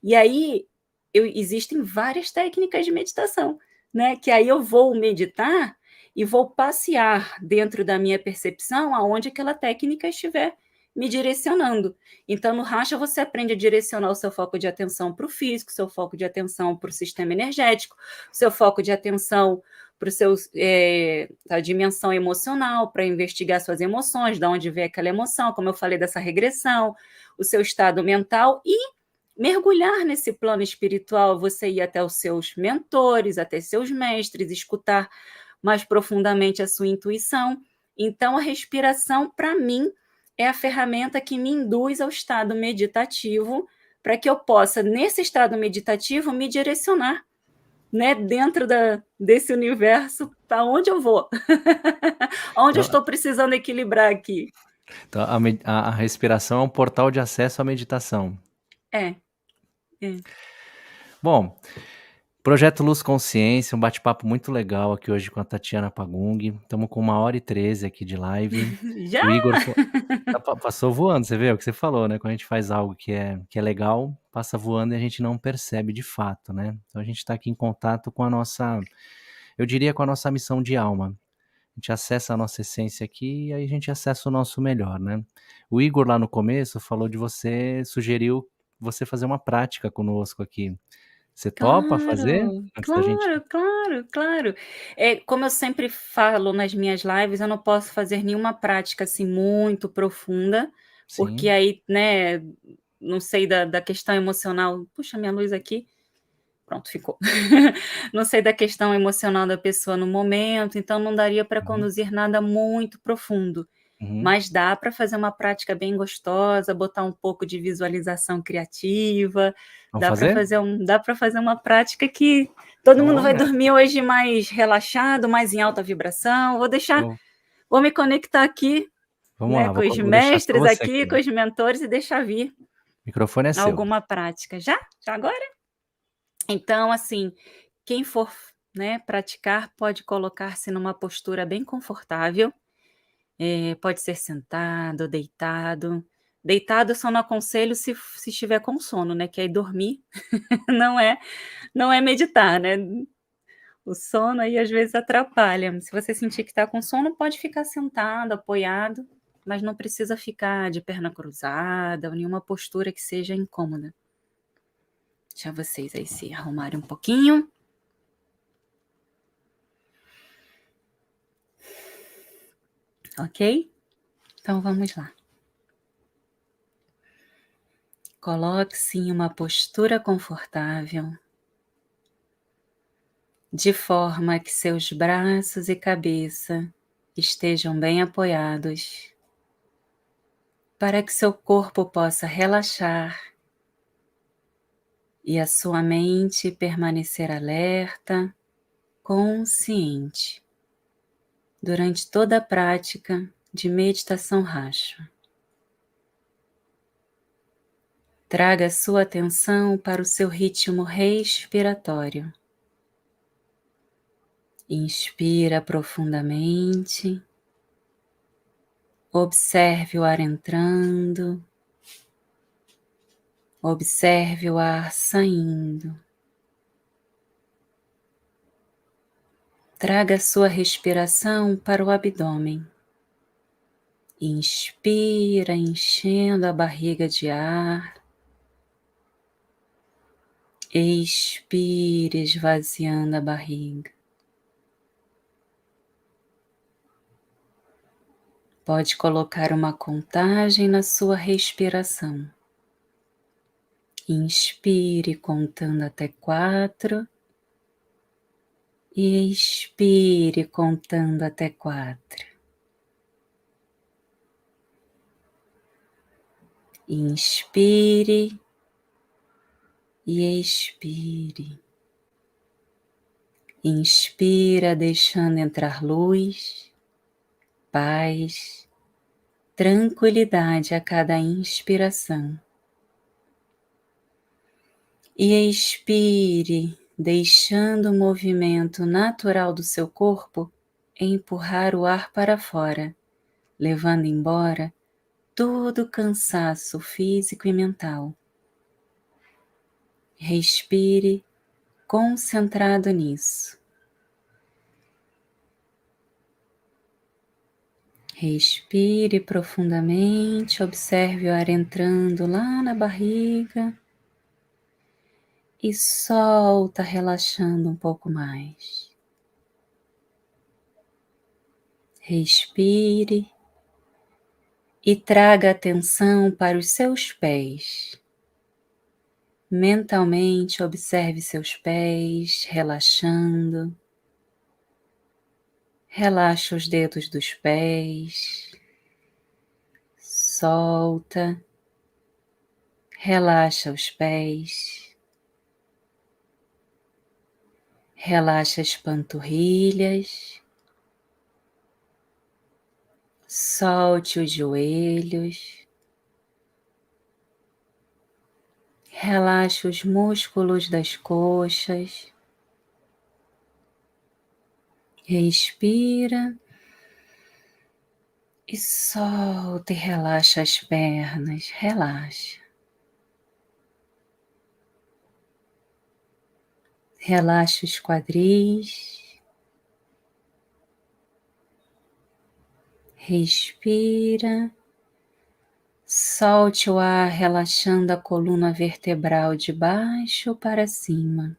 E aí existem várias técnicas de meditação, né? Que aí eu vou meditar e vou passear dentro da minha percepção aonde aquela técnica estiver me direcionando. Então, no Racha, você aprende a direcionar o seu foco de atenção para o físico, seu foco de atenção para o sistema energético, seu foco de atenção para a dimensão emocional, para investigar suas emoções, de onde vem aquela emoção, como eu falei dessa regressão, o seu estado mental e mergulhar nesse plano espiritual, você ir até os seus mentores, até seus mestres, escutar mais profundamente a sua intuição. Então, a respiração, para mim, é a ferramenta que me induz ao estado meditativo, para que eu possa, nesse estado meditativo, me direcionar, né, dentro desse universo, para onde eu vou, onde eu Então estou precisando equilibrar aqui. então a respiração é um portal de acesso à meditação. É, é. Bom, Projeto Luz Consciência, um bate-papo muito legal aqui hoje com a Tatiana Pagung. Estamos com 1h13 aqui de live. Já? O Igor passou voando, você vê o que você falou, né? Quando a gente faz algo que é legal, passa voando e a gente não percebe de fato, né? Então a gente está aqui em contato com a nossa, eu diria com a nossa missão de alma. A gente acessa a nossa essência aqui e aí a gente acessa o nosso melhor, né? O Igor lá no começo falou de você, sugeriu você fazer uma prática conosco aqui. Você topa fazer? Claro, Antes da gente claro, claro, claro. Como eu sempre falo nas minhas lives, eu não posso fazer nenhuma prática, assim, muito profunda, porque sim, aí, né, não sei da questão emocional. Puxa, minha luz aqui. Pronto, ficou. Não sei da questão emocional da pessoa no momento, então não daria para uhum, conduzir nada muito profundo. uhum. Mas dá para fazer uma prática bem gostosa, botar um pouco de visualização criativa, Vamos fazer? dá para fazer uma prática que todo Então mundo vamos vai nessa. dormir hoje mais relaxado, mais em alta vibração. Vamos Vou me conectar aqui, vamos né, lá, com os vou deixar só mestres você aqui, aqui. com os mentores e deixar vir O microfone é seu. alguma prática. Já? Já agora? Então, assim, quem for, né, praticar pode colocar-se numa postura bem confortável, pode ser sentado, deitado. Deitado eu só não aconselho se estiver com sono, né, que aí dormir não é meditar, né. O sono aí às vezes atrapalha. Se você sentir que está com sono, pode ficar sentado, apoiado, mas não precisa ficar de perna cruzada ou nenhuma postura que seja incômoda. Deixa vocês aí se arrumarem um pouquinho. Ok? Então vamos lá. Coloque-se em uma postura confortável, de forma que seus braços e cabeça estejam bem apoiados, para que seu corpo possa relaxar e a sua mente permanecer alerta, consciente, durante toda a prática de meditação Racha. Traga sua atenção para o seu ritmo respiratório. Inspira profundamente, observe o ar entrando Observe o ar saindo. Traga sua respiração para o abdômen. Inspira, enchendo a barriga de ar. Expire, esvaziando a barriga. Pode colocar uma contagem na sua respiração. Inspire contando até 4 e expire contando até 4. Inspire e expire. Inspira, deixando entrar luz, paz, tranquilidade a cada inspiração. E expire, deixando o movimento natural do seu corpo empurrar o ar para fora, levando embora todo o cansaço físico e mental. Respire concentrado nisso. Respire profundamente, observe o ar entrando lá na barriga e solta, relaxando um pouco mais. Respire e traga atenção para os seus pés. Mentalmente observe seus pés relaxando. Relaxa os dedos dos pés. Solta. Relaxa os pés. Relaxa as panturrilhas. Solte os joelhos. Relaxa os músculos das coxas. Respira e solta e relaxa as pernas. Relaxa. Relaxa os quadris. Respira. Solte o ar, relaxando a coluna vertebral de baixo para cima.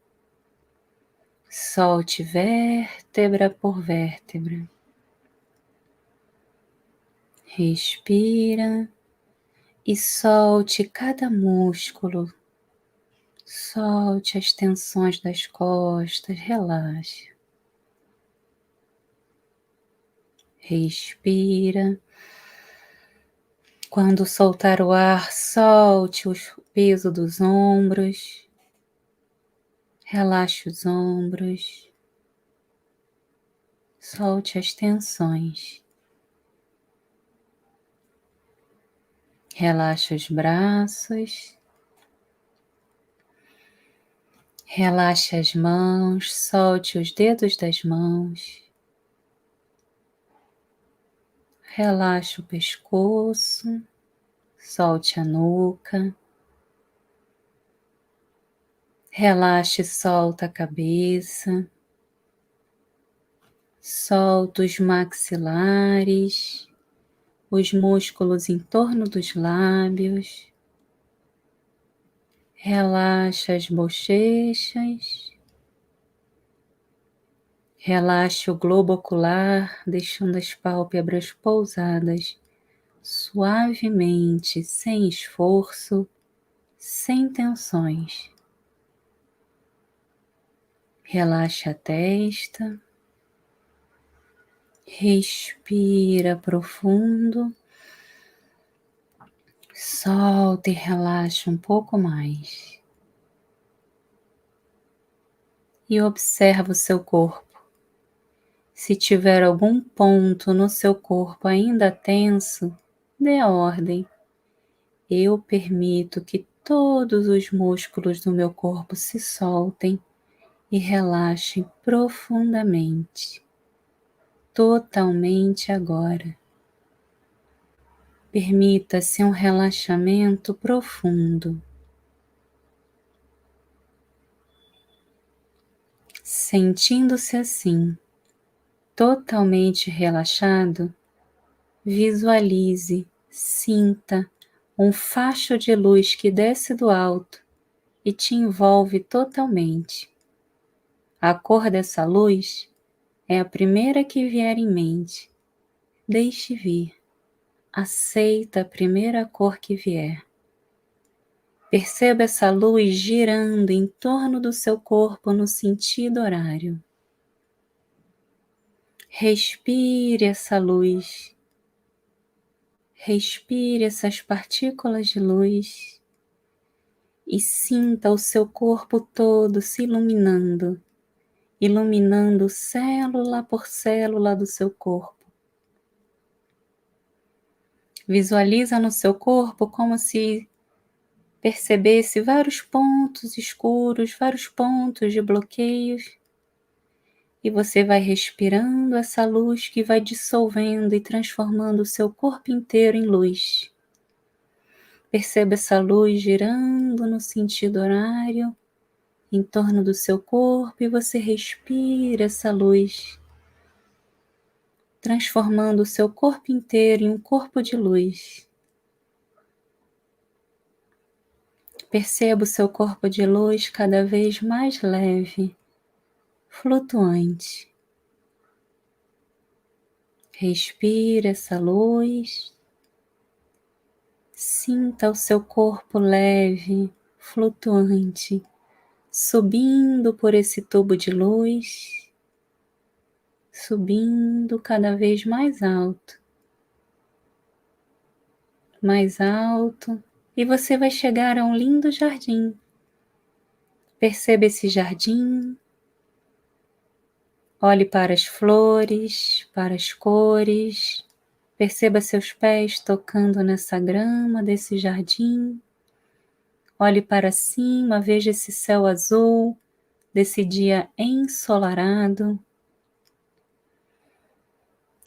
Solte vértebra por vértebra. Respira e solte cada músculo. Solte as tensões das costas, relaxe. Respira. Quando soltar o ar, solte o peso dos ombros. Relaxe os ombros. Solte as tensões. Relaxe os braços. Relaxe as mãos, solte os dedos das mãos. Relaxe o pescoço, solte a nuca. Relaxe e solta a cabeça. Solta os maxilares, os músculos em torno dos lábios. Relaxa as bochechas. Relaxe o globo ocular, deixando as pálpebras pousadas suavemente, sem esforço, sem tensões. Relaxe a testa. Respira profundo. Solta e relaxa um pouco mais. E observa o seu corpo. Se tiver algum ponto no seu corpo ainda tenso, dê a ordem. Eu permito que todos os músculos do meu corpo se soltem e relaxem profundamente, totalmente agora. Permita-se um relaxamento profundo. Sentindo-se assim, totalmente relaxado, visualize, sinta um facho de luz que desce do alto e te envolve totalmente. A cor dessa luz é a primeira que vier em mente. Deixe vir. Aceita a primeira cor que vier. Perceba essa luz girando em torno do seu corpo no sentido horário. Respire essa luz. Respire essas partículas de luz e sinta o seu corpo todo se iluminando, iluminando célula por célula do seu corpo. Visualiza no seu corpo como se percebesse vários pontos escuros, vários pontos de bloqueios, e você vai respirando essa luz que vai dissolvendo e transformando o seu corpo inteiro em luz. Perceba essa luz girando no sentido horário em torno do seu corpo e você respira essa luz, transformando o seu corpo inteiro em um corpo de luz. Perceba o seu corpo de luz cada vez mais leve, flutuante. Respire essa luz. Sinta o seu corpo leve, flutuante, subindo por esse tubo de luz, subindo cada vez mais alto, e você vai chegar a um lindo jardim. Perceba esse jardim, olhe para as flores, para as cores, perceba seus pés tocando nessa grama desse jardim. Olhe para cima, veja esse céu azul desse dia ensolarado.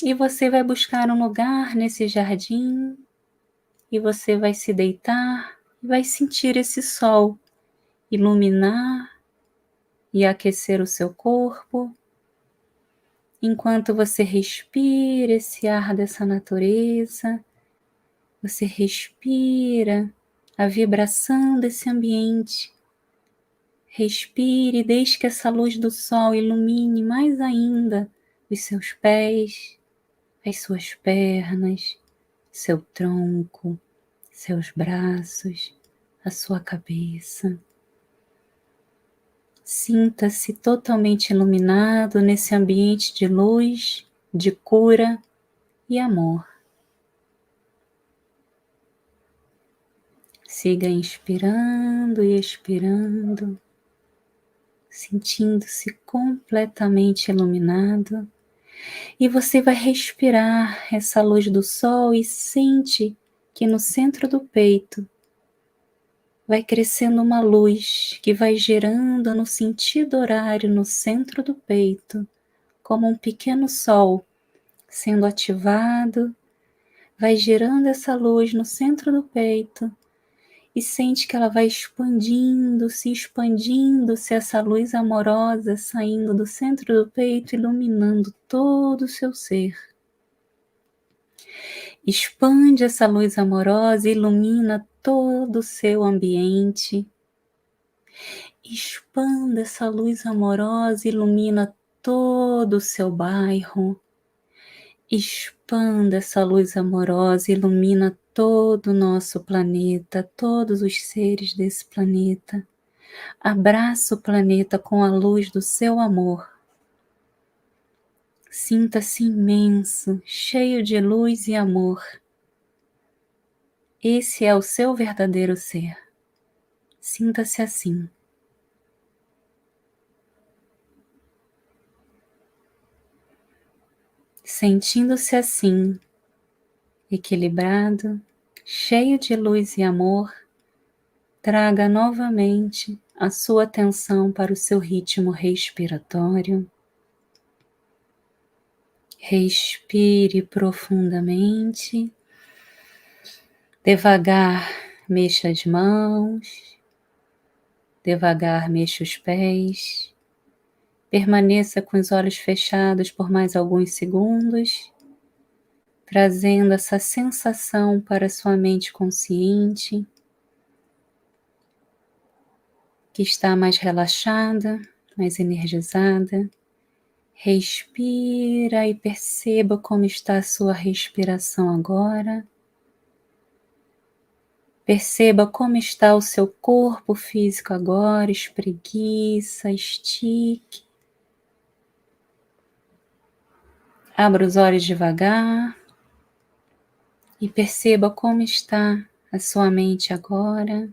E você vai buscar um lugar nesse jardim e você vai se deitar e vai sentir esse sol iluminar e aquecer o seu corpo, enquanto você respira esse ar dessa natureza, você respira a vibração desse ambiente. Respire e deixe que essa luz do sol ilumine mais ainda os seus pés, as suas pernas, seu tronco, seus braços, a sua cabeça. Sinta-se totalmente iluminado nesse ambiente de luz, de cura e amor. Siga inspirando e expirando, sentindo-se completamente iluminado. E você vai respirar essa luz do sol e sente que no centro do peito vai crescendo uma luz que vai girando no sentido horário no centro do peito, como um pequeno sol sendo ativado. Vai girando essa luz no centro do peito e sente que ela vai expandindo-se essa luz amorosa saindo do centro do peito, iluminando todo o seu ser. Expande essa luz amorosa, ilumina todo o seu ambiente. Expanda essa luz amorosa, ilumina todo o seu bairro. Expanda essa luz amorosa, ilumina todo o nosso planeta, todos os seres desse planeta. Abraça o planeta com a luz do seu amor. Sinta-se imenso, cheio de luz e amor. Esse é o seu verdadeiro ser. Sinta-se assim. Sentindo-se assim, equilibrado, cheio de luz e amor, traga novamente a sua atenção para o seu ritmo respiratório. Respire profundamente. Devagar, mexa as mãos. Devagar, mexa os pés. Permaneça com os olhos fechados por mais alguns segundos, trazendo essa sensação para sua mente consciente, que está mais relaxada, mais energizada. Respira e perceba como está a sua respiração agora. Perceba como está o seu corpo físico agora, espreguiça, estique. Abra os olhos devagar e perceba como está a sua mente agora,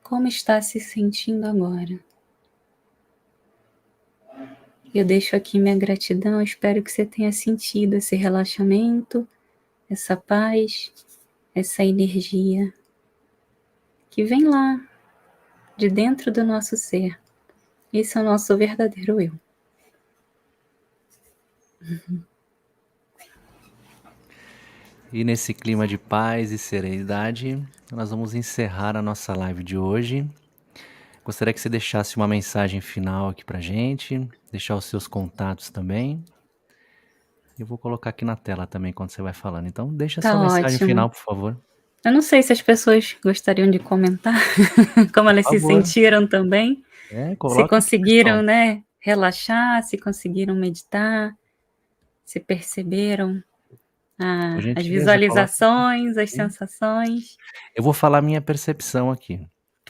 como está se sentindo agora. Eu deixo aqui minha gratidão, espero que você tenha sentido esse relaxamento, essa paz, essa energia que vem lá, de dentro do nosso ser. Esse é o nosso verdadeiro eu. E nesse clima de paz e serenidade, nós vamos encerrar a nossa live de hoje. Gostaria que você deixasse uma mensagem final aqui pra gente, deixar os seus contatos também. Eu vou colocar aqui na tela também quando você vai falando. Então, deixa a Tá sua mensagem ótimo. final, por favor. Eu não sei se as pessoas gostariam de comentar como Por elas se favor. sentiram também, se Coloca aqui, conseguiram, pessoal. né, relaxar, se conseguiram meditar, se perceberam Por as gentileza, coloca visualizações, as aqui. sensações. Eu vou falar minha percepção aqui.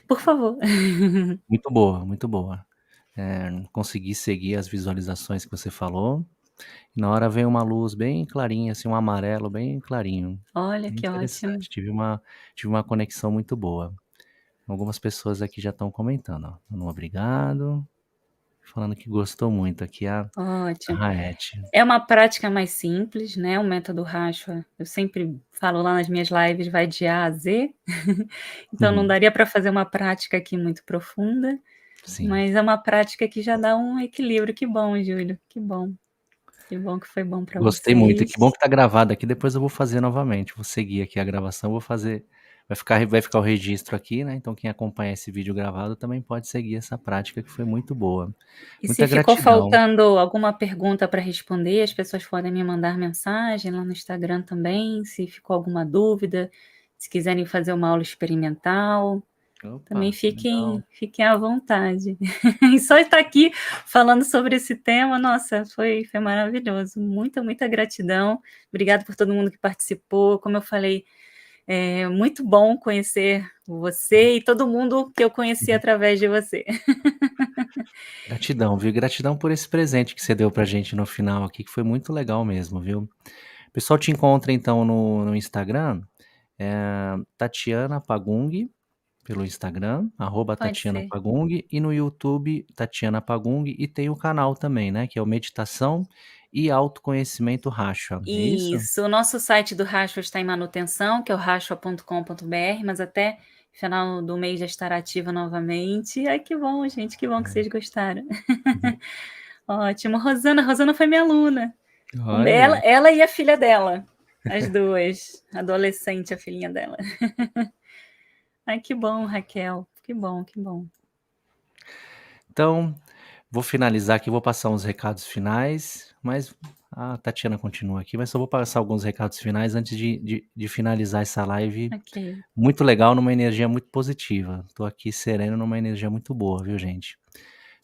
Por favor. Muito boa, muito boa. Consegui seguir as visualizações que você falou. E na hora veio uma luz bem clarinha, assim, um amarelo bem clarinho. Olha Bem que ótimo. interessante. Tive uma conexão muito boa. Algumas pessoas aqui já estão comentando, ó. Dando um obrigado. Falando que gostou muito aqui a Ótimo. Raete. É uma prática mais simples, né, o método Rashwa, eu sempre falo lá nas minhas lives, vai de A a Z, então não Uhum. daria para fazer uma prática aqui muito profunda, Sim. mas é uma prática que já dá um equilíbrio. Que bom, Júlio, que bom. Que bom que foi bom para Gostei muito. E vocês. que bom que tá gravado aqui, depois eu vou fazer novamente. Vou seguir aqui a gravação, vou fazer vai ficar o registro aqui, né, então quem acompanhar esse vídeo gravado também pode seguir essa prática que foi muito boa. E se Muita ficou gratidão. faltando alguma pergunta para responder, as pessoas podem me mandar mensagem lá no Instagram também, se ficou alguma dúvida, se quiserem fazer uma aula experimental, também Opa, legal. fiquem à vontade. E só estar aqui falando sobre esse tema, nossa, foi maravilhoso. Muita, muita gratidão. Obrigada por todo mundo que participou. Como eu falei, é muito bom conhecer você e todo mundo que eu conheci Uhum. através de você. Gratidão, viu. Gratidão por esse presente que você deu pra gente no final aqui, que foi muito legal mesmo, viu. O pessoal te encontra então no Instagram, Tatiana Pagung, pelo Instagram, Pode @Tatiana ser. Pagung, e no YouTube, Tatiana Pagung, e tem o canal também, né, que é o Meditação e Autoconhecimento Rashwa, é isso? Isso, o nosso site do Rashwa está em manutenção, que é o rashwa.com.br, mas até final do mês já estará ativa novamente. Ai, que bom, gente, que bom que vocês gostaram. Uhum. Ótimo. Rosana foi minha aluna. Olha Ela aí. ela e a filha dela, as 2, adolescente, a filhinha dela. Ai, que bom, Raquel, que bom, que bom. Então, vou finalizar aqui, vou passar uns recados finais, mas a Tatiana continua aqui, mas só vou passar alguns recados finais antes de finalizar essa live Ok. muito legal, numa energia muito positiva. Tô aqui sereno numa energia muito boa, viu, gente.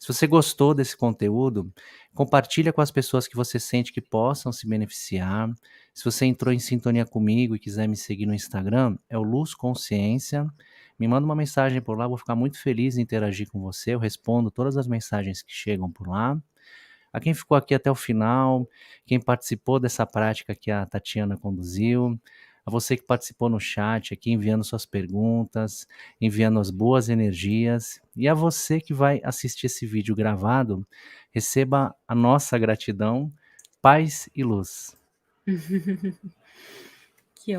Se você gostou desse conteúdo, compartilha com as pessoas que você sente que possam se beneficiar. Se você entrou em sintonia comigo e quiser me seguir no Instagram, é o Luz Consciência. Me manda uma mensagem por lá, vou ficar muito feliz em interagir com você. Eu respondo todas as mensagens que chegam por lá. A quem ficou aqui até o final, quem participou dessa prática que a Tatiana conduziu, a você que participou no chat aqui, enviando suas perguntas, enviando as boas energias, e a você que vai assistir esse vídeo gravado, receba a nossa gratidão, paz e luz.